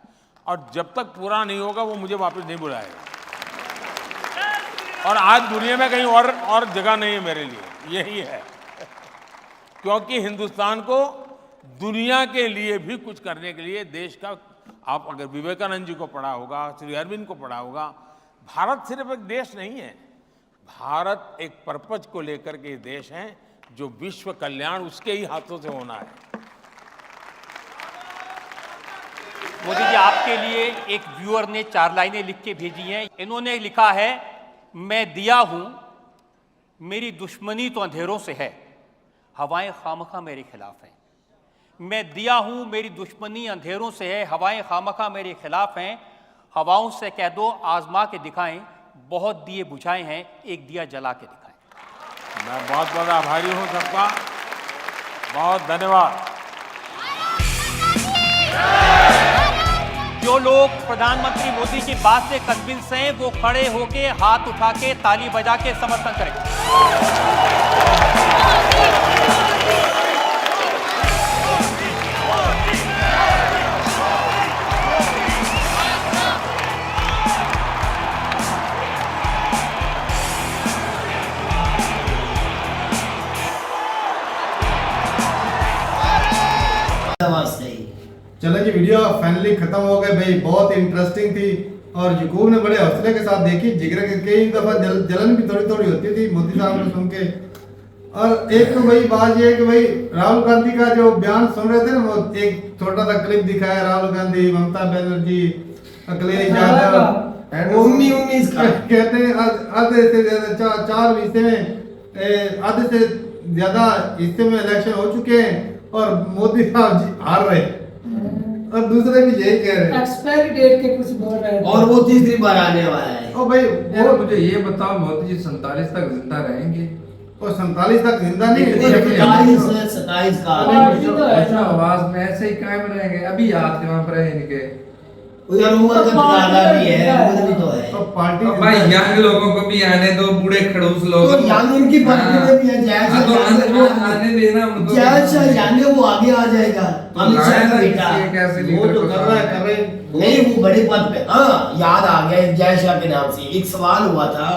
और जब तक पूरा नहीं होगा वो मुझे वापस नहीं बुलाएगा। और आज दुनिया में कहीं और जगह नहीं है मेरे लिए, यही है। क्योंकि हिंदुस्तान को दुनिया के लिए भी कुछ करने के लिए देश का, आप अगर विवेकानंद जी को पढ़ा होगा, श्री अरविंद को पढ़ा होगा, भारत सिर्फ एक देश नहीं है, भारत एक पर्पज को लेकर के देश है जो विश्व कल्याण उसके ही हाथों से होना है। मोदी जी, आपके लिए एक व्यूअर ने 4 लाइनें लिख के भेजी हैं। इन्होंने लिखा है, मैं दिया हूं, मेरी दुश्मनी तो अंधेरों से है, हवाएं खामखा मेरे खिलाफ हैं। मैं दिया हूं, मेरी दुश्मनी अंधेरों से है, हवाएं खामखा मेरे खिलाफ हैं। हवाओं से कह दो आजमा के दिखाएं, बहुत दिए बुझाए हैं, एक दिया जला के दिखाएं। मैं बहुत बहुत आभारी हूं सबका, बहुत धन्यवाद। जो लोग प्रधानमंत्री मोदी की बात से कन्विंस हैं वो खड़े होके हाथ उठा के ताली बजा के समर्थन करें। वास्ते। चलो जी, वीडियो फाइनली खत्म हो गए भाई, बहुत इंटरेस्टिंग थी और यकूब ने बड़े हौसले के साथ देखी। जिगर के कई दफा जलन भी थोड़ी थोड़ी होती थी मोदी साहब को सुन के। और एक तो भाई बात ये है कि भाई राहुल गांधी का जो बयान सुन रहे थे ना, वो एक छोटा सा क्लिप दिखाया, राहुल गांधी, ममता बनर्जी, अखिलेश यादव, 19 का कहते हैं आधे से ज्यादा 4 हिस्से में, आधे से ज्यादा हिस्से में इलेक्शन हो चुके हैं और मोदी साहब जी हार रहे हैं। और दूसरे भी यही कह रहे हैं, एक्सपायरी डेट के कुछ बोल रहे हैं और वो तीसरी बार आने वाला है। ओ भाई यार मुझे ये बताओ, मोदी जी 47 तक जिंदा रहेंगे? और 47 तक जिंदा नहीं, 27 का आवाज में ऐसे ही कायम रहेंगे। अभी याद के वहां पर है इनके उधर उम्र का तकाजा भी है, उम्र भी तो है। तो पार्टी भाई यंग लोगों को भी आने दो, बूढ़े खड़ूस लोग तो यंग उनकी पार्टी में भी है, जैसा तो आने देना उनको, जैसा यंग वो आगे आ जाएगा। अमित शाह का बेटा वो जो कर रहा है कर रहे नहीं, वो बड़े पद पे। हाँ याद आ गया, जय शाह के नाम से एक सवाल हुआ था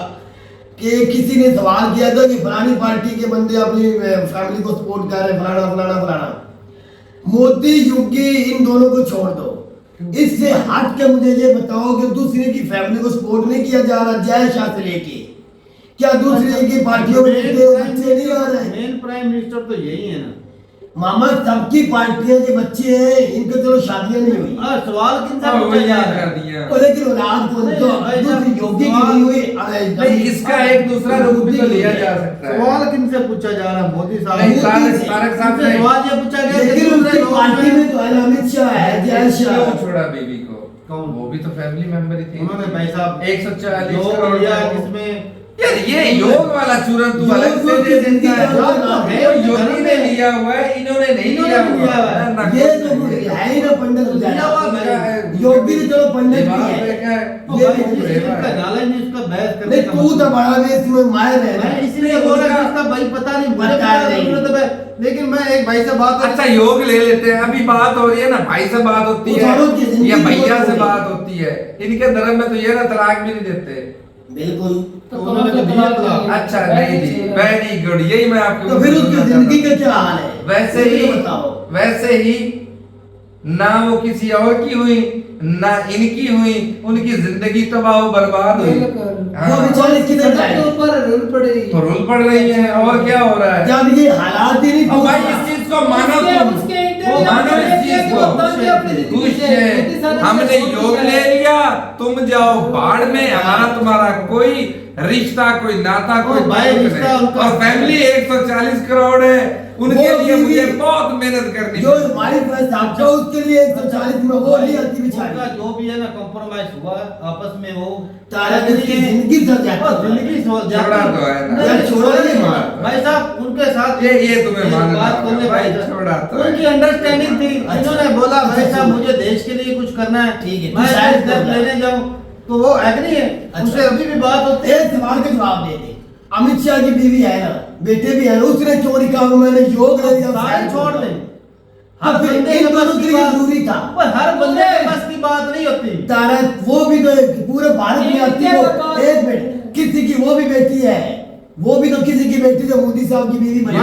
कि किसी ने सवाल किया था कि फलानी पार्टी के बंदे अपनी फैमिली को सपोर्ट कर रहे, फलाना फलाना फलाना। मोदी योगी इन दोनों को छोड़ दो, इससे हट के मुझे ये बताओ कि दूसरे की फैमिली को सपोर्ट नहीं किया जा रहा, जय शाह से लेके क्या दूसरे की पार्टियों में बच्चे नहीं आ रहे? मेन प्राइम मिनिस्टर तो यही है ना मामा, सबकी पार्टियां के बच्चे हैं, इनके चलो शादियां नहीं हुई। सवाल किनसे पूछा जा रहा है? लेकिन औलाद को दूसरी योगी की नहीं हुई। इसका एक दूसरा रूप भी तो लिया जा सकता है। सवाल किनसे पूछा जा रहा है? मोदी साहब तारक साहब से सवाल ये पूछा गया, लेकिन उनकी पार्टी में तो है अमित शाह है, जय शाह। क्यों छोड़ा बीवी को? कौन? वो भी तो फैमिली मेंबर ही थी। उन्होंने भाई साहब 140 योग करोड़ लिया, जिसमें यार ये योग वाला चूरन तू अलग से दे देता है। योगी ने लिया हुआ है, इन्होंने नहीं लिया हुआ है। ये तो है ही ना पंडित योगी ने, चलो पंडित भी है, ये इसका नाला नहीं, उसका बहस करने नहीं तू तो बड़ा वे इसमें मायर है। मैं इसलिए बोल रहा हूं, इसका भाई पता नहीं, मुझे जरूरत है। लेकिन मैं एक भाई से बात, अच्छा योग ले लेते हैं, अभी बात हो रही है ना, भाई से बात होती है या भैया से बात होती है। इनके धर्म में तो ये ना तलाक भी नहीं देते। बिल्कुल, तो उन्होंने तो दिया तलाक। अच्छा नहीं जी, वेरी गुड, यही मैं आपको तो फिर उसकी जिंदगी का क्या हाल है? वैसे ही ना वो किसी और की हुई ना इनकी हुई, उनकी जिंदगी तबाह बर्बाद हुई। वो बेचारे किधर जाए? ऊपर रूल पड़ रही तो रूल पड़ रही है, और क्या हो रहा है? जब ये हालात ही नहीं, भाई इस चीज को मानो, मानो इस चीज को, खुश है हमने योग ले लिया, तुम जाओ बाढ़ में, हमारा तुम्हारा कोई रिश्ता, कोई नाता, कोई भाई रिश्ता। और फैमिली 140 करोड़ है, उनके लिए मुझे बहुत मेहनत करनी जो हमारी साहब उसके लिए 140 में वो नहीं आती बेचारी। जो भी है ना कॉम्प्रोमाइज हुआ आपस में, वो जिंदगी जिंदगी छोड़ा तो है ना, छोड़ा नहीं भाई साहब उनके साथ ये तुम्हें मानना बात करने भाई, छोड़ा तो उनकी अंडरस्टैंडिंग थी। इन्होंने बोला भाई साहब मुझे देश के लिए कुछ करना है, ठीक है, मैं स्टेप लेने जाऊं, तो वो एग्री है, उससे अभी भी बात होती है। एक सवाल का जवाब दे दे, अमित शाह की बीवी है ना, बेटे भी है, उसने चोरी का मैंने योग ले लिया, सारे छोड़ दें। हाँ फिर इन दोनों के लिए जरूरी था, हर बंदे के बस की बात नहीं होती। तारा वो भी तो पूरे भारत में आती है, एक बेटी किसी की वो भी बेटी है, वो भी तो किसी की बेटी जो मोदी साहब की बीवी बनी,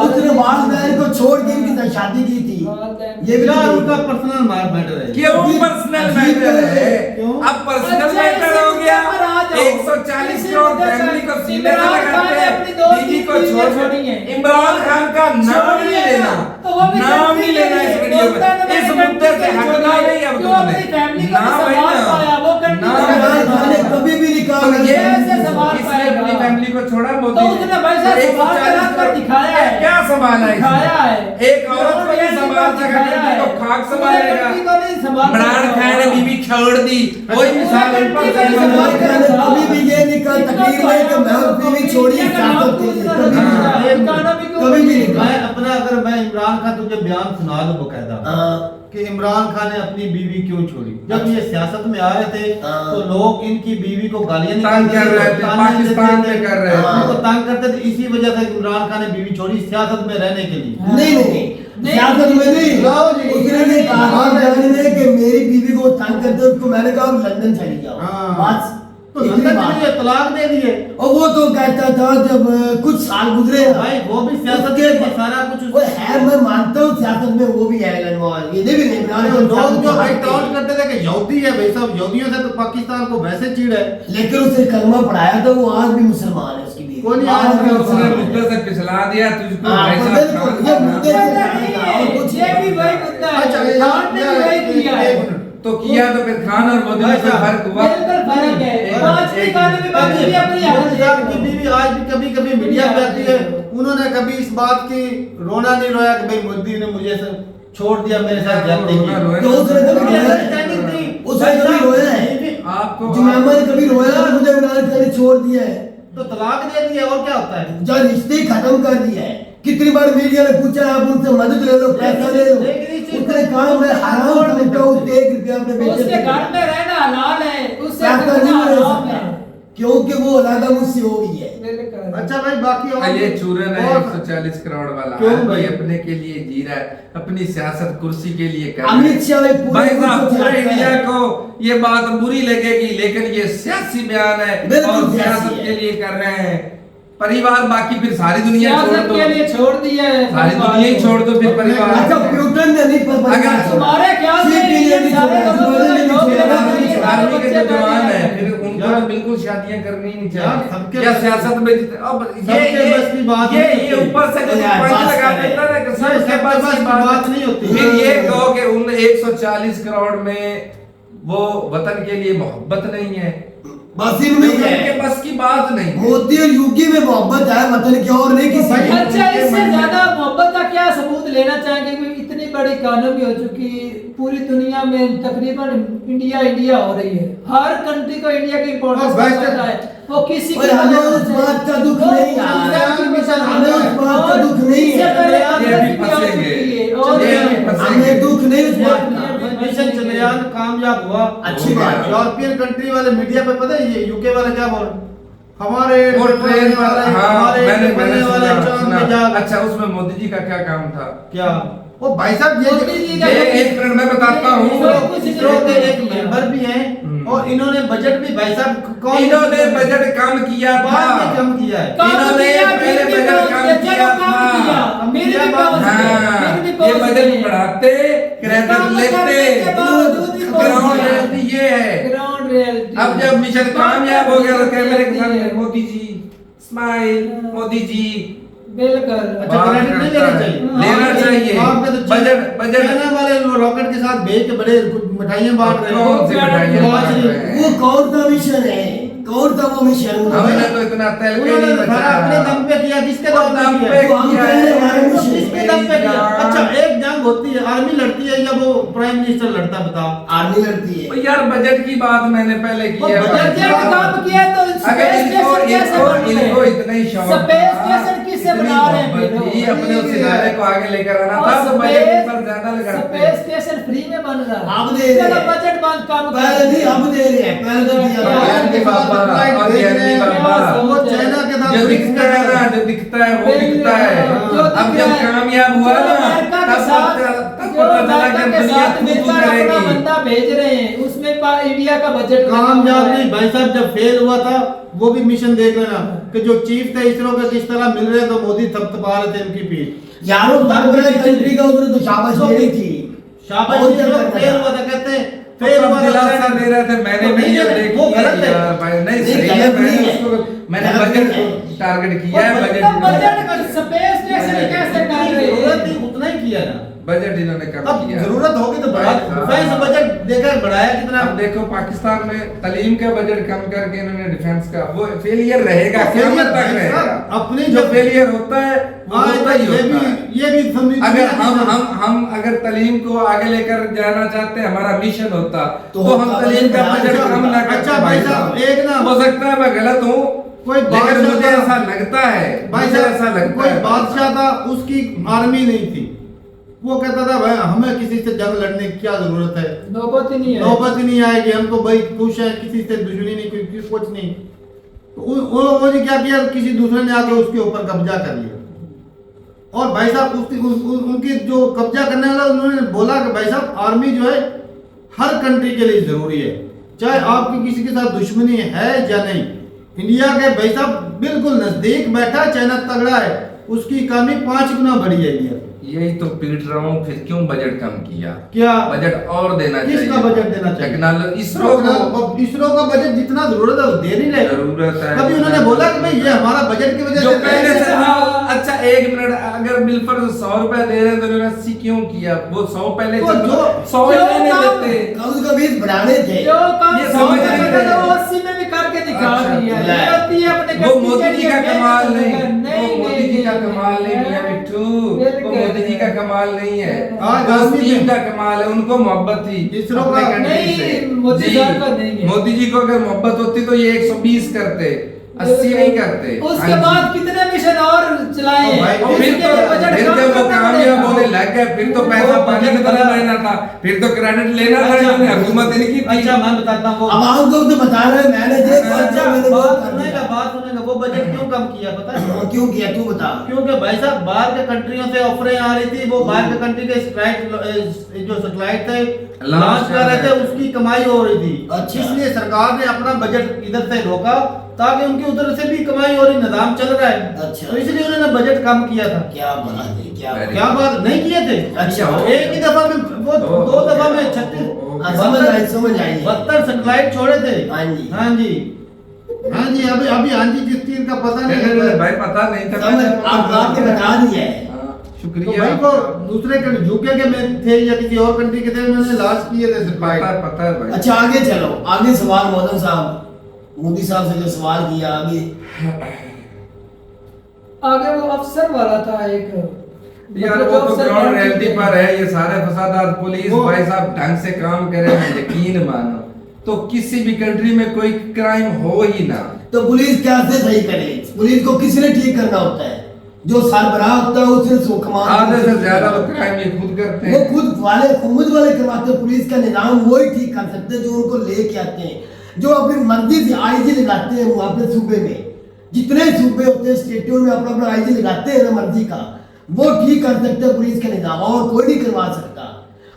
उसने वालदैन को छोड़ के इनकी शादी की थी। ये भी उनका पर्सनल मैटर है। क्यों पर्सनल मैटर है? अब पर्सनल मैटर हो गया। 140 करोड़ फैमिली को सीने से लगाते हैं, बीवी को छोड़। इमरान खान का नाम नहीं लेना, नाम नहीं लेना इस वीडियो में, इस मुद्दे से हटना नहीं। अब तुमने ना भाई ना कभी भी निकाल इसने अपनी फैमिली को छोड़ा, मोदी दिखाया है, क्या संभाला है? एक औरत को नहीं संभाल सका, को खाक संभालेगा। इमरान खान ने बीवी छोड़ दी, वही मिसाल कभी भी ये निकल तकरीर में कि मैं बीवी छोड़ी कभी भी मैं अपना, अगर मैं इमरान खान तुझे बयान सुना दूं बकायदा कि इमरान खान ने अपनी बीवी क्यों छोड़ी। जब ये सियासत में आ रहे थे तो लोग इनकी बीवी को गालियां तंग कर रहे थे, पाकिस्तान में कर रहे थे, उनको तंग करते थे। इसी वजह से इमरान खान ने बीवी छोड़ी सियासत में रहने के लिए। नहीं सियासत में नहीं, उसने ये कहा कि मेरी बीवी को तंग करते, उसको मैंने कहा लंदन चली जाओ बस। तो धंधा चल रही है, तलाक दे दिए। और वो तो कहता था जब कुछ साल गुजरे भाई वो भी सियासत उसके के सारा कुछ वो है, मैं मानता हूँ सियासत में वो भी है इलहाम, ये भी नहीं बना लोग जो भाई टॉन्ट करते थे कि यहूदी है भाई साहब, यहूदियों से तो पाकिस्तान को वैसे चिढ़ है। लेकिन उसे कलमा पढ़ाया था, वो आज भी मुसलमान है, उसकी भी कोई नहीं, आज भी उसने मुद्दे से पिछला दिया तुझको हाँ, भाई बिल्कुल, साहब। ये मुद्दे से करेगा, और कुछ ये भी वही मुद्दा है। अच्छा, खान ने भी वही किया है। तो किया तो फिर खान और मोदी में कोई फर्क हुआ? बिल्कुल फर्क है। पांचवी कानून विभाग की भी अपनी हालत साहब की बीवी आज भी कभी कभी मीडिया पे आती है, उन्होंने कभी इस बात की रोना नहीं रोया कि भाई मोदी ने मुझे छोड़ दिया, मेरे साथ जाते की। तो उसने कभी अंडरस्टैंडिंग थी, उसने कभी रोया है? आपको जुमैमा ने कभी रोया मुझे इमरान खान ने छोड़ दिया है? तो तलाक दे दिया और क्या होता है? जो रिश्ते खत्म कर दिया है। कितनी बार मीडिया ने पूछा आप उनसे मदद ले लो, पैसा ले लो, उसने कहा मैं हराम समझता हूँ, 1 रुपया अपने बेटे उसके घर में रहना हलाल है, उससे पैसा करना नहीं ले हराम है। सकता क्योंकि वो अलग मुझसे हो गई है। अच्छा भाई बाकी और ये चूरन है और- 140 करोड़ वाला, क्यों हर कोई भाई? अपने के लिए जी रहा है, अपनी सियासत कुर्सी के लिए कर अमित शाह भाई पूरे भाई मुल्क साहब को पूरे चलाता इंडिया है। को ये बात बुरी लगेगी, लेकिन ये सियासी बयान है बिल्कुल और सियासी सियासत है। के लिए कर रहे हैं। परिवार बाकी फिर सारी दुनिया छोड़ सियासत दो, के लिए छोड़ दिया है। सारी दुनिया ही छोड़ दो फिर परिवार। अच्छा प्यूटन ने नहीं पर अगर तुम्हारे ख्याल से ये सारे लोगों को योग लेना चाहिए, सारे आर्मी के जो बच्चे जवान बैठे है हैं। फिर उनको तो बिल्कुल शादियां करनी ही नहीं यार, चाहिए। सबके या बस- सियासत में अब सबके बस की बात ये नहीं होती। ऊपर से जो यार, पॉइंट बात लगा करें। देता है कि ये सबके सबके बस बस की की बात नहीं होती। फिर ये कहो कि उन 140 करोड़ में वो वतन के लिए मोहब्बत नहीं है, बस इनमें ही उनके है। बस की बात नहीं। मोदी और योगी में मोहब्बत है, वतन की और नहीं किसी में। अच्छा इससे ज्यादा मोहब्बत का क्या सबूत लेना चाहेंगे कि इतनी बड़ी इकोनॉमी हो चुकी, पूरी दुनिया में तकरीबन इंडिया हो रही है, हर कंट्री को इंडिया की इंपॉर्टेंस पता है, वो किसी और हमें उस बात का दुख नहीं है, हमें उस बात का दुख नहीं है, ये भी फंसेंगे, ये भी फंसेंगे। हमें दुख नहीं उस बात का। मिशन चंद्रयान कामयाब हुआ, अच्छी बात है। यूरोपियन कंट्री वाले मीडिया पे पता है ये यूके वाले क्या बोल रहे हैं? हमारे वो ट्रेन वाले हाँ हमारे मैंने बनने वाले चांद पे जा। अच्छा उसमें मोदी जी का क्या काम था? क्या वो भाई साहब मोदी जी का ये एक मिनट में बताता हूँ। इसरो के एक मेंबर भी हैं और इन्होंने बजट भी भाई साहब इन्होंने बजट कम किया था, बाद में कम किया है। इन्होंने पहले बजट कम किया था। हाँ, ये बजट बढ़ाते, क्रेडिट लेते, ग्राउंड रियलिटी ये है। Ground reality. अब जब मिशन कामयाब हो गया तो कैमरे के सामने मोदी जी स्माइल, मोदी जी बिल्कुल। अच्छा क्रेडिट नहीं लेना चाहिए, लेना चाहिए। आपने तो बजट चाइना वाले रॉकेट के साथ भेज के बड़े मिठाइयां बांट रहे कौन सी मिठाइयां बांट रहे हैं? वो कौन सा मिशन है? कौन सा वो मिशन? हमने तो इतना तेल के उन्होंने नहीं सारा अपने बचाया। दम पे किया, किसके दम पे दम किया? पे तो हम किया कह रहे हैं हमारे है। मिशन किसके दम पे किया? अच्छा एक जंग होती है, आर्मी लड़ती है या वो प्राइम मिनिस्टर लड़ता, बताओ? आर्मी लड़ती है। तो यार बजट की बात मैंने पहले की वो है। बजट बजट काम किया तो अगर स्पेस इनको स्टेशन कैसे इनको बन रहे इनको हैं? इतना ही शौक स्पेस था, स्टेशन किससे इतनी बना रहे हैं मोहब्बत फिर? थी, अपने उस सितारे को आगे लेकर आना और था तो बजट स्पेस- पर ज्यादा लगाते स्पेस स्टेशन फ्री में बन रहा है। अब दे रहे चलो हैं। बजट बंद काम पहले नहीं अब दे रहे हैं, पहले तो दिया था। ज्ञानी बाबा और ज्ञानी बाबा वो चाइना के साथ जो दिखता है ना, जो दिखता है वो दिखता है। जो अब दिख जब रहा है, कामयाब हुआ जो ना अमेरिका के तब साथ- तब जो पता चला कि अमेरिका के दुनिया साथ तू मिलकर अपना करेगी। बंदा भेज रहे हैं, उसमें इंडिया का बजट लगा कामयाब हुआ है। नहीं भाई साहब, जब फेल हुआ था वो भी मिशन देख लेना कि जो चीफ थे इसरो के किस तरह मिल रहे तो मोदी थपथपा रहे थे उनकी पीठ। यारों बड़े कंट्री का उधर तो शाबाश देनी थी। शाबाश बहुत इसरो जगह फेल हुआ था, कहते हैं तो फेल तब हुआ दिलासा दे रहे थे, मैंने तो भी नहीं ये है, देखी वो है गलत है। यार भाई, नहीं नहीं, सही है, गलत मैंने नहीं है। उसको मैंने गलत बजट नहीं है। टारगेट किया है, मतलब बजट बजट स्पेस स्टेशन कैसे कर रहे जरूरत हैं? थी उतना ही किया ना, बजट इन्होंने कम अब किया। जरूरत होगी तो बढ़ा। हाँ। डिफेंस बजट देकर बढ़ाया कितना? अब देखो पाकिस्तान में तालीम का बजट कम करके इन्होंने डिफेंस का, वो फेलियर रहेगा, तो क़यामत failure तक भाई रहेगा। साहब, अपनी जो जो- फेलियर होता है वो हाँ, होता ही होता है। ये भी समझ अगर हम अगर तालीम को आगे लेकर जाना चाहते हैं, हमारा मिशन होता तो हम तालीम का बजट कम ना करते। अच्छा भाई साहब, एक ना हो सकता है मैं गलत हूँ, कोई लेकिन बादशाह मुझे था- ऐसा लगता है, भाई मुझे साहब, ऐसा लगता कोई है। बादशाह था, उसकी आर्मी नहीं थी, वो कहता था भाई हमें किसी से जंग लड़ने की क्या जरूरत है, नौबत ही नहीं है। नौबत ही नहीं आएगी, हम तो भाई खुश हैं, किसी से दुश्मनी नहीं, कुछ नहीं। तो वो जी क्या किया, किसी दूसरे ने आके उसके ऊपर कब्जा कर लिया। और भाई साहब उनकी जो कब्जा करने वाला, उन्होंने बोला कि भाई साहब आर्मी जो है हर कंट्री के लिए जरूरी है, चाहे आपकी किसी के साथ दुश्मनी है या नहीं, इंडिया के भाई साहब बिल्कुल नजदीक बैठा, चाइना तगड़ा है, उसकी इकानमी 5 गुना बढ़ी है इंडिया। यही तो पीट रहा हूँ, फिर क्यों बजट कम किया? क्या बजट और देना चाहिए? किसका बजट देना चाहिए? टेक्नोलॉजी, इसरो का बजट जितना जरूरत है वो दे नहीं रहे। जरूरत है। कभी उन्होंने बोला कि भाई ये हमारा बजट की वजह जो से पहले से था। अच्छा 1 मिनट, अगर बिलफर 100 रुपए दे रहे हैं तो उन्होंने 80 क्यों किया? वो 100 पहले तो जो 100 ही लेने देते, कभी बढ़ाने थे। जो काम ये समझ में नहीं करना था, रहे। वो 80 में भी करके दिखा अच्छा, दिया। ले। ये होती है अपने वो गद्दी मोदी के जी लिए का नहीं कमाल नहीं, नहीं, वो मोदी जी का कमाल नहीं मियां मिट्टू, वो मोदी जी का कमाल नहीं है, आज वो आदमी टीम ने- का कमाल है। उनको मोहब्बत थी इसरो अपने का- कंट्री नहीं, से। मोदी जी, साहब का नहीं है। मोदी जी को अगर मोहब्बत होती तो ये 120 करते, 80 नहीं करते। उसके हाँ जी। बाद कितने मिशन और चलाए तो भाई, और फिर उसके तो लिए बजट फिर कम जब वो करना कामयाब पड़ेगा। होने लग गए, फिर तो पैसा वो पानी बजट में बदल बना- रहना था, फिर तो क्रेडिट लेना था, अच्छा, इन्होंने हुकूमत इनकी थी। अच्छा मैं बताता हूँ वो आवाम को तो बता रहे हैं, मैंने अच्छा बात सुनेगा वो बजट क्यों कम किया पता है? क्यों किया तू बता। क्योंकि भाई साहब बाहर के कंट्रियों से ऑफरें आ रही थी, वो बाहर के कंट्री के जो सैटेलाइट थे लॉन्च कर रहे थे, उसकी कमाई हो रही थी। अच्छा। इसलिए सरकार ने अपना बजट इधर से रोका ताकि उनकी उधर से भी कमाई हो रही, निजाम चल रहा है। अच्छा। तो इसलिए उन्होंने बजट कम किया था। क्या बात है, क्या बात नहीं किए थे? अच्छा। एक ही दफा में वो दो दफा में 36 समझ आई 72 सैटेलाइट छोड़े थे। हाँ जी। हाँ जी अभी हाँ जी जिस चीज का पता नहीं नहीं, है भाई पता नहीं था। समझ आपने बता दिया है। तो शुक्रिया। भाई वो दूसरे यूके के में थे या किसी और कंट्री के थे, उन्होंने लॉन्च किए थे सैटेलाइट। पता है भाई। अच्छा आगे चलो, आगे सवाल मौदम साहब, मोदी साहब से जो सवाल किया आगे वो अफसर वाला था एक, यार मतलब वो जो तो अफसर ग्राउंड बैठ रियलिटी चुके पर है, ये सारे फसादात पुलिस भाई साहब ढंग से काम करे, यकीन मानो तो किसी भी कंट्री में कोई क्राइम हो ही ना। तो पुलिस कैसे सही करे? पुलिस को किसने ठीक करना होता है? जो सरबराह होता है उसे सो कमान आधे से ज्यादा लोग क्राइम ये खुद करते वो हैं। खुद वाले करवाते हैं। पुलिस का निजाम वो ही ठीक कर सकते हैं जो उनको लेके आते हैं, जो अपनी मर्जी से आईजी लगाते हैं। वो अपने सूबे में जितने सूबे होते हैं स्टेटों में अपना अपना आईजी लगाते हैं ना मर्जी का, वो ठीक कर सकते हैं पुलिस का निजाम, और कोई नहीं करवा सकता।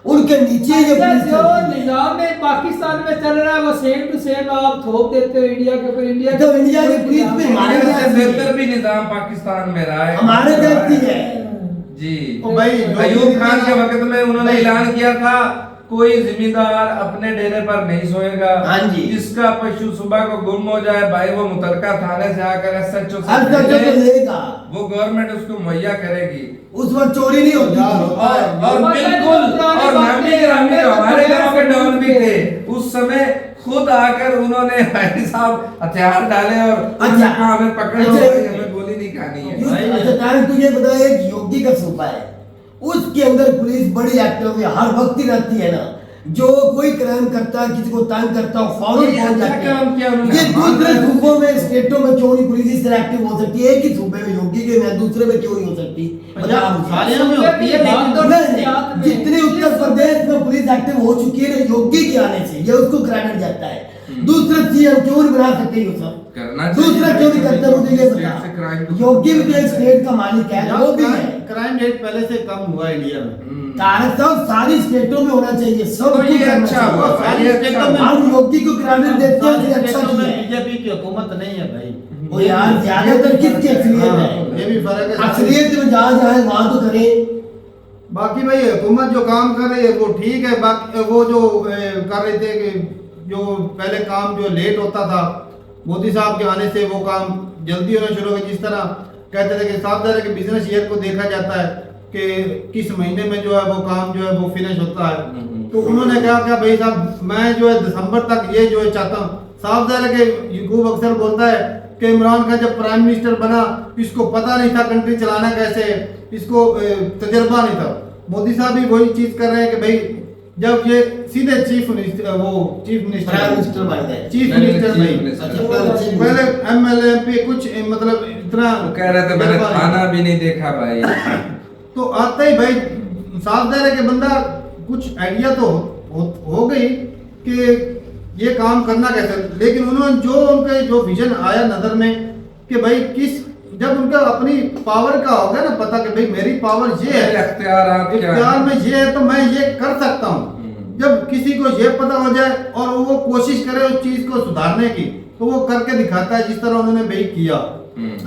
उनके नीचे ये पुलिस जो चलती है। निजाम में पाकिस्तान में चल रहा है वो सेम टू सेम आप थोप देते हो इंडिया के ऊपर। इंडिया तो इंडिया की पुलिस में हमारे हमारे से जैसी है। बेहतर भी निजाम पाकिस्तान में रहा है, हमारे जैसी है। जी। ओ भाई, जो अयूब खान भी- के वक्त में उन्होंने ऐलान किया था कोई जिम्मेदार अपने डेरे पर नहीं सोएगा। हाँ जी। जिसका पशु सुबह को गुम हो जाए भाई वो मुतलका थाने से आकर एसएचओ SHO से लेगा, वो गवर्नमेंट उसको मुहैया करेगी। उस वक्त चोरी नहीं होती थी। और बिल्कुल, और नामी गिरामी जो हमारे गांव के डॉन भी थे उस समय खुद आकर उन्होंने भाई साहब हथियार डाले और अच्छा। हमें पकड़ो, अच्छा। भाई, हमें गोली नहीं खानी है। अच्छा तारक तुझे पता है एक योगी का सूबा है, उसके अंदर पुलिस बड़ी एक्टिव है, हर वक्त ही रहती है ना। जो कोई क्राइम करता है, किसी को तंग करता है, फौरन ये पहुंच अच्छा जाते काम किया उन्होंने। ये दूसरे सूबों में स्टेटों में क्यों नहीं पुलिस इस तरह एक्टिव हो सकती है? एक ही सूबे में योगी के में दूसरे में क्यों नहीं हो सकती? बता मुझे। सालियों में होती है लेकिन नहीं, जितने उत्तर प्रदेश में पुलिस एक्टिव हो चुकी है योगी के आने से, ये उसको क्रेडिट जाता है। दूसरे सीएम क्यों नहीं बना सकते ये सब? करना दूसरा क्यों नहीं करते मुझे ये स्टेट से क्राइम बता। को- योगी भी तो एक स्टेट का मालिक है, वो भी है। क्राइम रेट पहले से कम हुआ है इंडिया में। तारक साहब सारी स्टेटों में होना चाहिए, सब तो ये कुछ करना अच्छा चाहिए। हुआ, सारी ये स्टेटों अच्छा में- हुआ। हम योगी को क्रेडिट देते हैं उसने अच्छा स्टेटों में किया है। बीजेपी की हुकूमत नहीं है भाई। वो यार ज्यादातर किसकी अक्सरियत है? ये भी फर्क है। अक्सरियत में जहाँ जाए वहाँ तो करें। बाकी भाई हुकूमत जो काम कर रही है वो ठीक है। बाकी वो जो कर रहे थे कि जो पहले काम जो लेट होता था, मोदी साहब के आने से वो काम जल्दी होना शुरू हो गया। जिस तरह कहते थे कि साफ ज़ाहिर है कि बिजनेस ईयर को देखा जाता है कि किस महीने में जो है वो काम जो है वो फिनिश होता है। तो उन्होंने कहा क्या भाई साहब मैं जो है दिसंबर तक ये जो है चाहता हूँ। साफ ज़ाहिर है कि यूकूब अक्सर बोलता है कि इमरान खान जब प्राइम मिनिस्टर बना इसको पता नहीं था कंट्री चलाना कैसे है, इसको तजर्बा नहीं था। मोदी साहब भी वही चीज़ कर रहे हैं कि भाई जब ये सीधे चीफ मिनिस्टर प्राइम मिनिस्टर बन गए। चीफ मिनिस्टर नहीं, अच्छा, पहले एमएलए पे कुछ मतलब इतना वो कह रहे थे मैंने खाना भी नहीं देखा भाई। तो आते ही भाई साफ ज़ाहिर है कि बंदा कुछ आइडिया तो हो गई कि ये काम करना कैसे। लेकिन उन्होंने जो उनके जो विजन आया नजर में कि भाई किस जब उनका अपनी पावर का होगा ना पता कि भाई मेरी पावर ये है, इख्तियार इख्तियार में ये है तो मैं ये कर सकता हूँ। जब किसी को ये पता हो जाए और वो कोशिश करे उस चीज को सुधारने की, तो वो करके दिखाता है, जिस तरह उन्होंने भाई किया।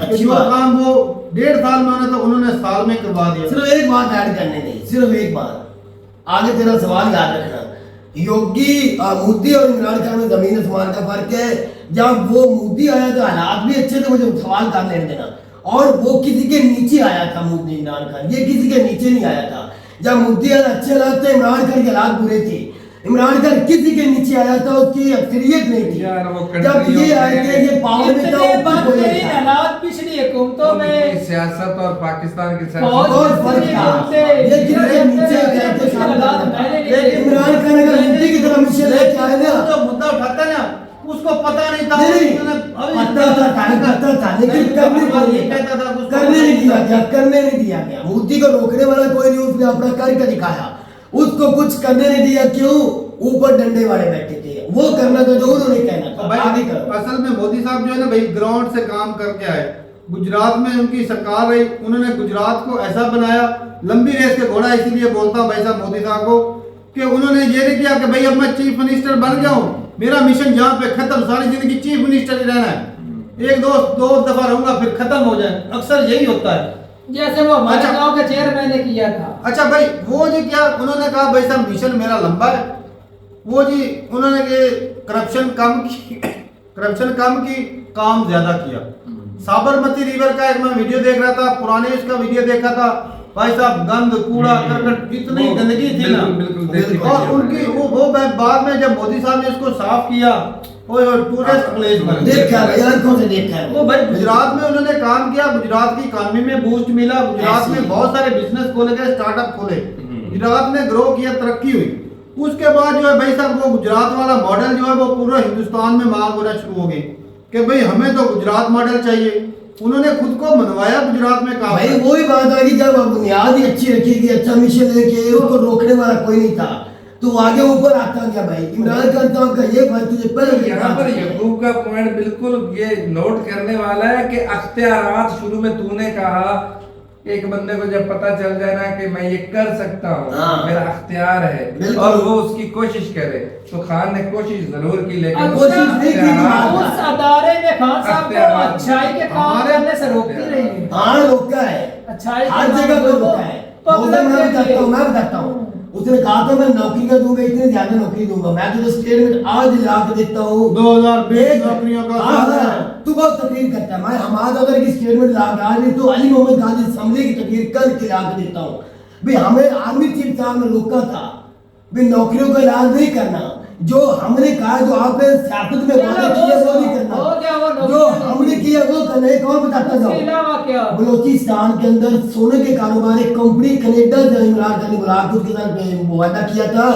अच्छी जो बात। काम वो 1.5 साल में होना था उन्होंने साल में करवा दिया। सिर्फ एक बात ऐड करने नहीं, सिर्फ एक बात, आगे तेरा सवाल याद रखना, योगी मोदी और इमरान खान में जमीन आसमान का फर्क है। जब वो मोदी आया तो हालात भी अच्छे थे, मुझे सवाल कर लेने देना, और वो किसी के नीचे आया था मोदी इमरान खान, ये किसी के नीचे नहीं आया था। जब मोदी आया अच्छे हालात थे, इमरान खान के हालात बुरे थे। इमरान खान किसी के नीचे आया था, उसकी अक्सरियत नहीं थी। जब ये आए थे, ये पावर में था, ऊपर कोई नहीं था। हालात पिछली हुकूमतों में सियासत और पाकिस्तान की सियासत बहुत फर्क था। ये किसके नीचे गए थे लेकिन इमरान खान अगर मोदी की तरह मिशन लेके आए ना, जो मुद्दा उठाता ना उसको पता नहीं था, नहीं, उन्होंने पता था लेकिन करने नहीं दिया गया, करने नहीं दिया गया। मोदी को रोकने वाला कोई नहीं, उसने अपना करके दिखाया, उसको कुछ करने नहीं दिया। क्यों? ऊपर डंडे वाले बैठे थे, वो करना था जो उन्होंने कहना था। भाई आगे करो। असल में मोदी साहब जो है ना भाई ग्राउंड से काम करके आए। गुजरात में उनकी सरकार रही, उन्होंने गुजरात को ऐसा बनाया, लंबी रेस के घोड़ा इसलिए बोलता हूँ भाई साहब मोदी साहब को, कि उन्होंने ये नहीं किया कि भाई अब मैं चीफ मिनिस्टर बन गया हूँ, मेरा मिशन यहाँ पे खत्म, सारी जिंदगी चीफ मिनिस्टर ही रहना है, एक दो दफा रहूंगा फिर खत्म हो जाए। अक्सर यही होता है, जैसे वो हमारे गांव के चेयरमैन ने किया था। अच्छा भाई वो जी क्या उन्होंने कहा भाई साहब मिशन मेरा लंबा है, वो जी उन्होंने ये करप्शन कम की काम ज्यादा किया। साबरमती रिवर का एक मैं वीडियो देख रहा था, पुराने इसका वीडियो देखा था, भाई साहब गंद कूड़ा करकट इतनी गंदगी थी ना, और उनकी वो बाद में जब मोदी साहब ने इसको साफ किया, वो टूरिस्ट प्लेस बन देखा आंखों से देखा है। वो भाई गुजरात में उन्होंने काम किया, गुजरात की इकोनॉमी में बूस्ट मिला, गुजरात में बहुत सारे बिजनेस खोले गए, स्टार्टअप खोले, गुजरात ने ग्रो किया, तरक्की हुई। उसके बाद जो है भाई साहब वो गुजरात वाला मॉडल जो है वो पूरा हिंदुस्तान में मांग होना शुरू हो गई कि भाई हमें तो गुजरात मॉडल चाहिए। उन्होंने खुद को मनवाया गुजरात में काम। भाई वही बात आ गई, जब बुनियाद ही अच्छी रखी, अच्छा मिशन लेके, उसको रोकने वाला कोई नहीं था, तो आगे ऊपर आता गया। भाई इमरान खान साहब का ये बात तुझे पहले यहाँ पर यकूब का पॉइंट बिल्कुल ये नोट करने वाला है कि अख्तियारात, शुरू में तूने कहा एक बंदे को जब पता चल जाए ना कि मैं ये कर सकता हूँ, मेरा अख्तियार है, और वो उसकी कोशिश करे, तो खान ने कोशिश जरूर की, लेकिन उस अदारे में खान साहब को अच्छाई के काम करने से रोकती रही है। हाँ रोका है, अच्छाई हर जगह पर रोका है। मैं बताता हूँ, उसने कहा था मैं नौकरियां दूंगा, इतनी ज्यादा नौकरी दूंगा, मैं तुझे स्टेटमेंट आज ला के देता हूँ 2020 नौकरियों का। तू बहुत तकरीर करता है, मैं हमारा अगर की स्टेटमेंट ला के आज तो अली मोहम्मद गाजी असेंबली की तकरीर कल के ला के देता हूँ। भाई हमें आर्मी चीफ साहब ने रोका था भाई नौकरियों का इलाज नहीं करना, जो हमने कहा, जो आपने सियासत में वादा किया वो नहीं करना, जो हमने किया वो करना। एक और बताता जाऊं, बलोचिस्तान के अंदर सोने के कारोबार एक कंपनी कनेडा से इमरान खान ने बुला के उसके साथ वादा किया था।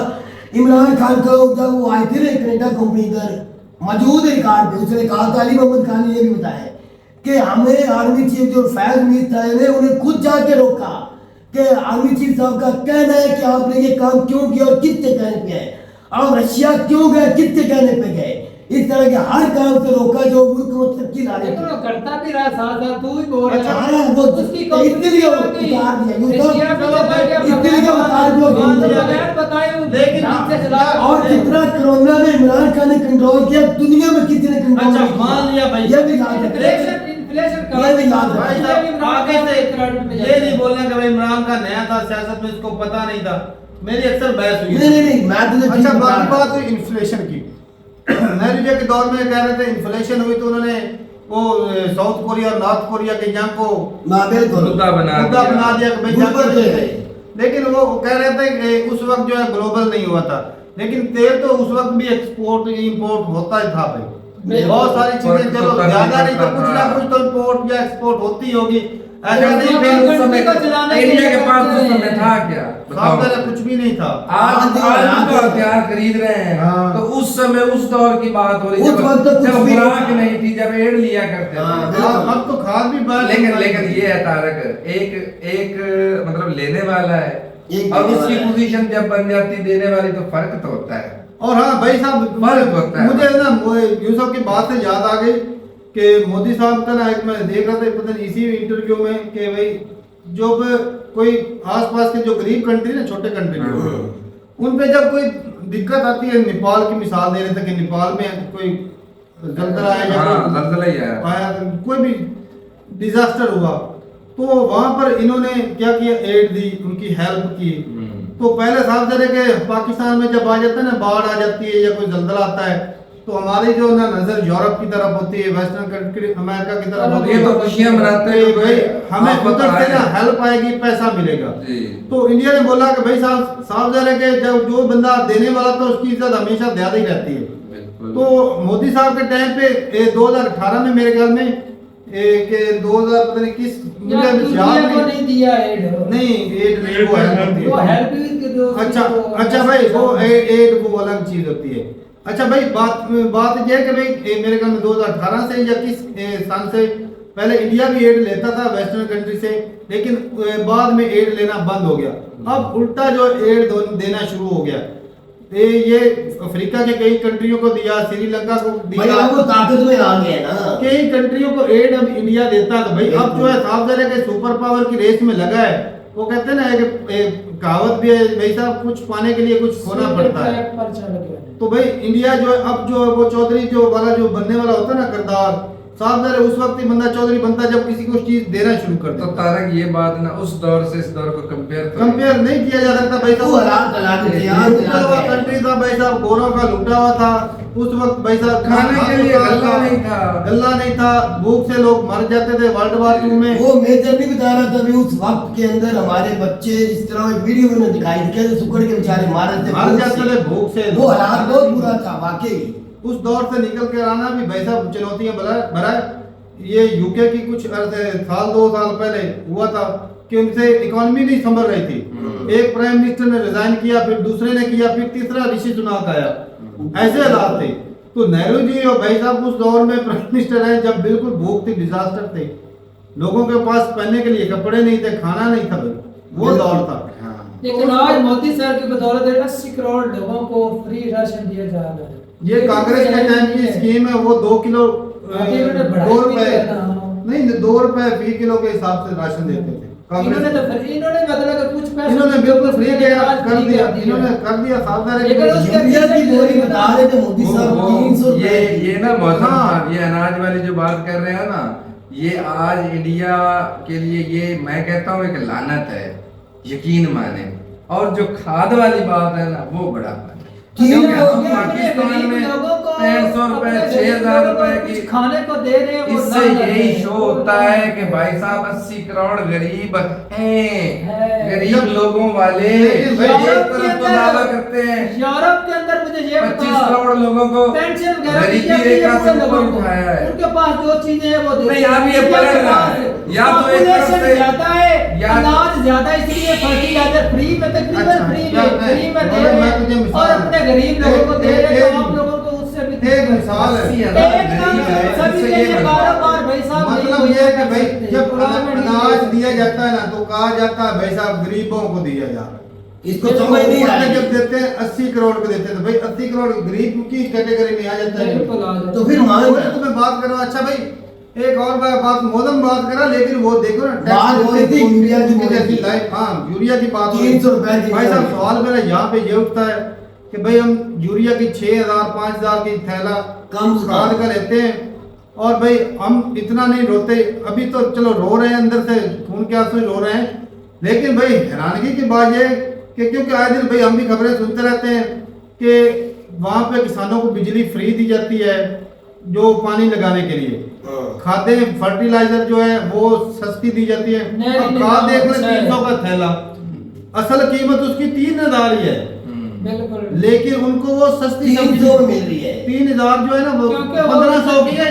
इमरान खान को जब वो आए थे कनेडा कंपनी इधर मौजूद है रिकॉर्ड पे, उसने कहा था, अली मोहम्मद खान ने ये भी बताया कि हमें आर्मी चीफ जो फैज मीर था उन्हें खुद जाके रोका कि आर्मी चीफ साहब का कहना है कि आपने ये काम क्यों किया और किसके कहने पे है, आप रशिया क्यों गए, किसके कहने पे गए। इस तरह के हर काम से रोका जो मुल्क को तरक्की ला रहे थे। करता भी रहा साथ साथ, तू ही बोल रहा है। हाँ वो उसकी इतनी उतार दिया, और कितना कोरोना में इमरान खान ने कंट्रोल किया, दुनिया में किसी ने कंट्रोल अच्छा मान लिया भाई, ये भी याद है, ये भी याद है। आगे से ये नहीं बोलना कि भाई इमरान खान नया था सियासत में, इसको पता नहीं था, मेरी अक्सर बहस हुई। नहीं मैं तुझे अच्छा बाकी बात हुई इन्फ्लेशन की। नेहरू जी के दौर में कह रहे थे इन्फ्लेशन हुई तो उन्होंने वो साउथ कोरिया और नॉर्थ कोरिया के जंग को मुद्दा बना दिया कि भाई जंग, लेकिन वो कह रहे थे कि उस वक्त जो है ग्लोबल नहीं हुआ था, लेकिन तेल तो उस वक्त भी एक्सपोर्ट इंपोर्ट होता ही था भाई, बहुत सारी चीजें, चलो ज्यादा नहीं तो कुछ ना कुछ तो इंपोर्ट या एक्सपोर्ट होती होगी। ऐसा नहीं फिर उस समय इंडिया के पास उस समय था क्या, कुछ भी नहीं था। आज तो हथियार खरीद रहे हैं, तो उस समय उस दौर की बात हो रही है, जब खुराक नहीं थी, जब एड लिया करते थे। अब तो खाद भी, लेकिन ये है तारक, एक मतलब लेने वाला है और उसकी पोजीशन जब बन जाती देने वाली, तो फर्क तो होता है। और हाँ भाई साहब फर्क होता है। मुझे ना यूसुफ की बात से याद आ गई कि मोदी साहब का ना एक मैं देख रहा था पता नहीं इसी इंटरव्यू में कि भाई जो कोई आसपास के जो गरीब कंट्री ना, छोटे कंट्री उन पे जब कोई दिक्कत आती है, नेपाल की मिसाल दे रहे थे कि नेपाल में कोई जलजला आया या जलजला ही आया, कोई भी डिजास्टर हुआ, तो वहां पर इन्होंने क्या किया, एड दी, उनकी हेल्प की। तो पहले साफ जरे के पाकिस्तान में जब आ जाता है ना, बाढ़ आ जाती है या कोई जलजला आता है, तो हमारी जो ना नजर यूरोप की तरफ होती है, वेस्टर्न कंट्री अमेरिका की तरफ होती है, ये तो खुशियां मनाते हैं भाई हमें उधर से ना हेल्प आएगी, पैसा मिलेगा। तो इंडिया ने बोला कि भाई साहब साफ जरे के जब जो बंदा देने वाला था उसकी इज्जत हमेशा ज्यादा ही रहती है। तो मोदी साहब के टाइम पे 2018 में मेरे ख्याल में के 2000 पता नहीं किस मुझे याद नहीं दिया एड, नहीं एड नहीं, वो हेल्प भी दो। अच्छा भाई वो एड वो अलग चीज होती है। अच्छा भाई बात ये है कि भाई मेरे ख्याल में 2018 से या किस साल से पहले इंडिया भी एड लेता था वेस्टर्न कंट्री से, लेकिन बाद में एड लेना बंद हो गया। अब उल्टा जो एड देना शुरू हो गया, ये अफ्रीका के कई कंट्रियों को दिया, श्रीलंका को दिया, वो ताकत में आ गए ना, कई कंट्रियों को एड अब इंडिया देता है। भाई अब जो है साफ जरा के सुपर पावर की रेस में लगा है। वो कहते हैं ना एक कहावत भी है, वैसा कुछ पाने के लिए कुछ खोना पड़ता है। तो भाई इंडिया जो है अब जो वो चौधरी जो वाला जो बनने वाला होता है ना किरदार, साफ जरा उस वक्त ही बंदा चौधरी बनता जब किसी को चीज देना शुरू करता। तो तारक ये बात ना उस दौर से इस दौर को कंपेयर नहीं किया जा सकता भाई साहब। कंट्री था भाई साहब, गोरों का लुटा हुआ था उस वक्त भाई साहब, खाने के लिए गल्ला नहीं था, भूख से लोग मर जाते थे वर्ल्ड वार 2 में। वो मेजर नहीं बता रहा था अभी, उस वक्त के अंदर हमारे बच्चे इस तरह वीडियो में दिखाई कैसे सुकड़ के बेचारे मर जाते थे भूख से। वो हालात बहुत बुरा था वाकई। उस दौर से निकल कर आना भी भाई साहब चुनौतियां भरा है। ये यूके की कुछ साल 2 साल पहले हुआ था कि उनसे इकोनॉमी नहीं संभल रही थी। एक प्राइम मिनिस्टर ने रिजाइन किया, फिर दूसरे ने किया, फिर तीसरा ऋषि सुनाक आया, ऐसे हालात थे। तो नेहरू जी और भाई साहब उस दौर में प्राइम मिनिस्टर हैं जब बिल्कुल भूख थी, डिजास्टर थे, लोगों के पास पहनने के लिए कपड़े नहीं थे, खाना नहीं था, वो दौर था। लेकिन आज मोदी सर की बदौलत 80 करोड़ लोगों को फ्री राशन दिया जा रहा है। ये कांग्रेस के टाइम की स्कीम है। वो 2 किलो 2 रुपए नहीं 2 रुपए फी किलो के हिसाब से राशन देते थे। इन्होंने मतलब कुछ पैसे इन्होंने बिल्कुल फ्री कर दिया, इन्होंने कर दिया साफ की बोरी बता रहे थे मोदी साहब 300 ये ना मौसम, ये अनाज वाली जो बात कर रहे हैं ना, ये आज इंडिया के लिए ये मैं कहता हूँ एक लानत है, यकीन माने। और जो खाद वाली बात है ना वो बड़ा पाकिस्तान में 500 रुपए 6000 रुपए की खाने को दे रहे हैं। इससे यही शो होता है कि भाई साहब 80 करोड़ गरीब हैं, गरीब लोगों वाले तरफ तो दावा करते हैं। यूरोप के अंदर मुझे ये 25 करोड़ लोगों को पेंशन गरीबी रेखा से ऊपर उठाया है। उनके पास जो चीजें हैं वो नहीं, आप ये पढ़ रहा है या तो एक तरफ से ज्यादा है, अनाज ज्यादा, इसलिए फर्टिलाइजर फ्री में तकरीबन फ्री में दे रहे हैं और अपने गरीब लोगों को दे रहे हैं। आप लोगों को उससे भी एक मिसाल है, सभी के लिए बार-बार भाई साहब मतलब ये है कि भाई जब अनाज दिया जाता है ना तो कहा जाता है भाई साहब गरीबों को दिया जा रहा है। इसको समझ नहीं आ रही। जब देते हैं 80 करोड़ को देते हैं तो भाई 80 करोड़ गरीब की कैटेगरी में आ जाता है। तो फिर मान तो मैं बात कर रहा हूँ। अच्छा भाई एक और बात मोदम बात करा, लेकिन वो देखो ना बात हो रही थी यूरिया की, हाँ यूरिया की बात 300 रुपए की। भाई साहब सवाल मेरा यहाँ पे ये उठता है कि भाई हम यूरिया की 6000 5000 की थैला कम खाद का लेते हैं और भाई हम इतना नहीं रोते। अभी तो चलो रो रहे हैं, अंदर से खून के आंसू रो रहे हैं, लेकिन भाई हैरानगी की बात ये कि क्योंकि आए दिन भाई हम भी खबरें सुनते रहते हैं कि वहाँ पे किसानों को बिजली फ्री दी जाती है जो पानी लगाने के लिए, खाद्य फर्टिलाइजर जो है वो सस्ती दी जाती है। अब खाद देख ले 300 का थैला, असल कीमत उसकी 3000 ही है, लेकिन उनको वो सस्ती 300 मिल रही है। 3000 जो है ना वो 1500 की है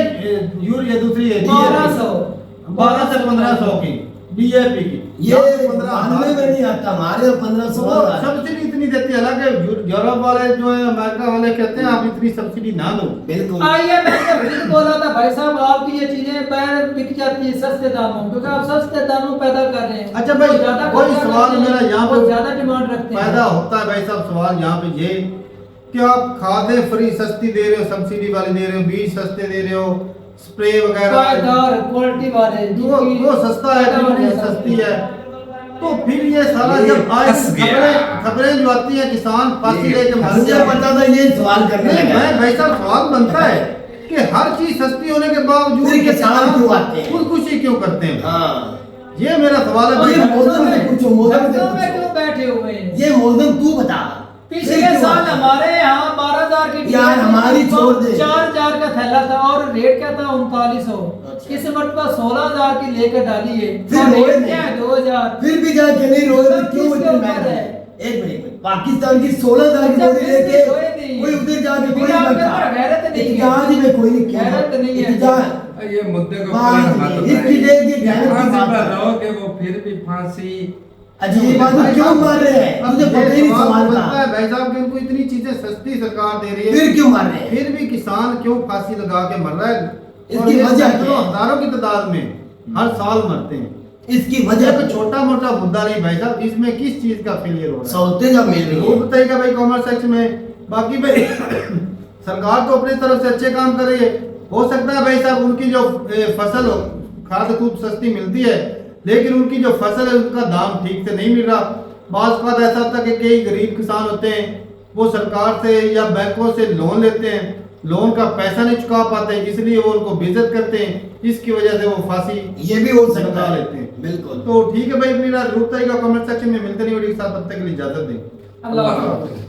यूरिया, दूसरी है 12 से 1500 की डीएपी की। ये 15 में नहीं आता, हमारे 1500 सब्सिडी इतनी देती है। हालांकि यूरोप वाले जो है अमेरिका वाले कहते हैं आप इतनी सब्सिडी ना दो। बिल्कुल मैंने बोला था भाई साहब आपकी ये चीजें बाहर बिक जाती है सस्ते दामों, क्योंकि आप सस्ते दामों पैदा कर रहे हैं। अच्छा भाई कोई सवाल मेरा यहाँ पे ज्यादा डिमांड रखते हैं पैदा होता है भाई साहब, सवाल यहाँ पे ये कि आप खादें फ्री सस्ती दे रहे हो, सब्सिडी वाले दे रहे हो, बीज सस्ते दे रहे हो, स्प्रे वगैरह क्वालिटी वाले वो सस्ता है, बिजली सस्ती है, तो फिर ये सारा जब आज फंस गया। खबरें जो आती हैं किसान फांसी लेके मर मुझे पता था ये सवाल करने नहीं, लगा। मैं भाई साहब सवाल बनता है कि हर चीज सस्ती होने के बावजूद फिर किसान क्यों आते हैं? खुदकुशी क्यों करते हैं? हाँ, ये मेरा सवाल है और ये भाई। मौसम से पूछो, मौसम से लखनऊ में पूछो। क्यों बैठे हुए हैं? ये मौसम तू बता। पिछले फिर क्यों साल आते हैं? हमारे यहाँ 12,000 की यार, हमारी छोड़ दे। 4,000 का थैला था और रेट क्या था 3900। अच्छा। इस मरतबा 16,000 की लेकर डाली है फिर और रोए रेट नहीं। क्या है 2,000। फिर भी जाके नहीं रोए तो सब क्यों किसके इतनी ऊपर महंगी है? है? एक मिनट, पाकिस्तान की 16,000 की अच्छा, बोरी फिर भी लेके रोए नहीं। कोई उधर जाके कोई फिर आपके बैठा। अंदर गैरत नहीं है। इत्तेजाज में कोई नहीं किया। गैरत नहीं है। इत्तेजाज ये मुद्दे को बात नहीं, इसकी देख के गैरत की फांसी बात पर है। रहोगे वो फिर भी फांसी। अजीब बात है, क्यों मार रहे हैं? अब मुझे ये पता ही नहीं सवाल सवाल बनता का। है भाई साहब कि उनको इतनी चीजें सस्ती सरकार दे रही है, फिर क्यों मार रहे हैं? फिर भी किसान क्यों फांसी लगा के मर रहा है? और इसकी ये वजह क्या सैकड़ों है? हजारों की तादाद में हर साल मरते हैं। इसकी ये वजह तो छोटा मोटा मुद्दा नहीं भाई साहब, इसमें किस चीज का फेलियर हो रहा है? सौते जब मिल रही वो है। बताइएगा भाई कॉमर्स सेक्शन में। बाकी भाई सरकार तो अपनी तरफ से अच्छे काम कर रही है। हो सकता है भाई साहब उनकी जो फसल हो, खाद खूब सस्ती मिलती है, लेकिन उनकी जो फसल है उसका दाम ठीक से नहीं मिल रहा। बात ऐसा होता है कि कई गरीब किसान होते हैं, वो सरकार से या बैंकों से लोन लेते हैं, लोन का पैसा नहीं चुका पाते हैं, इसलिए वो उनको बेइज्जत करते हैं, इसकी वजह से वो फांसी ये भी हो सकता लगा है। लेते हैं। बिल्कुल। तो ठीक है भाई, अपनी रात जरूर कमेंट सेक्शन में मिलते नहीं, वीडियो के साथ, तब तक के लिए इजाजत दें। अल्लाह हाफ़िज़।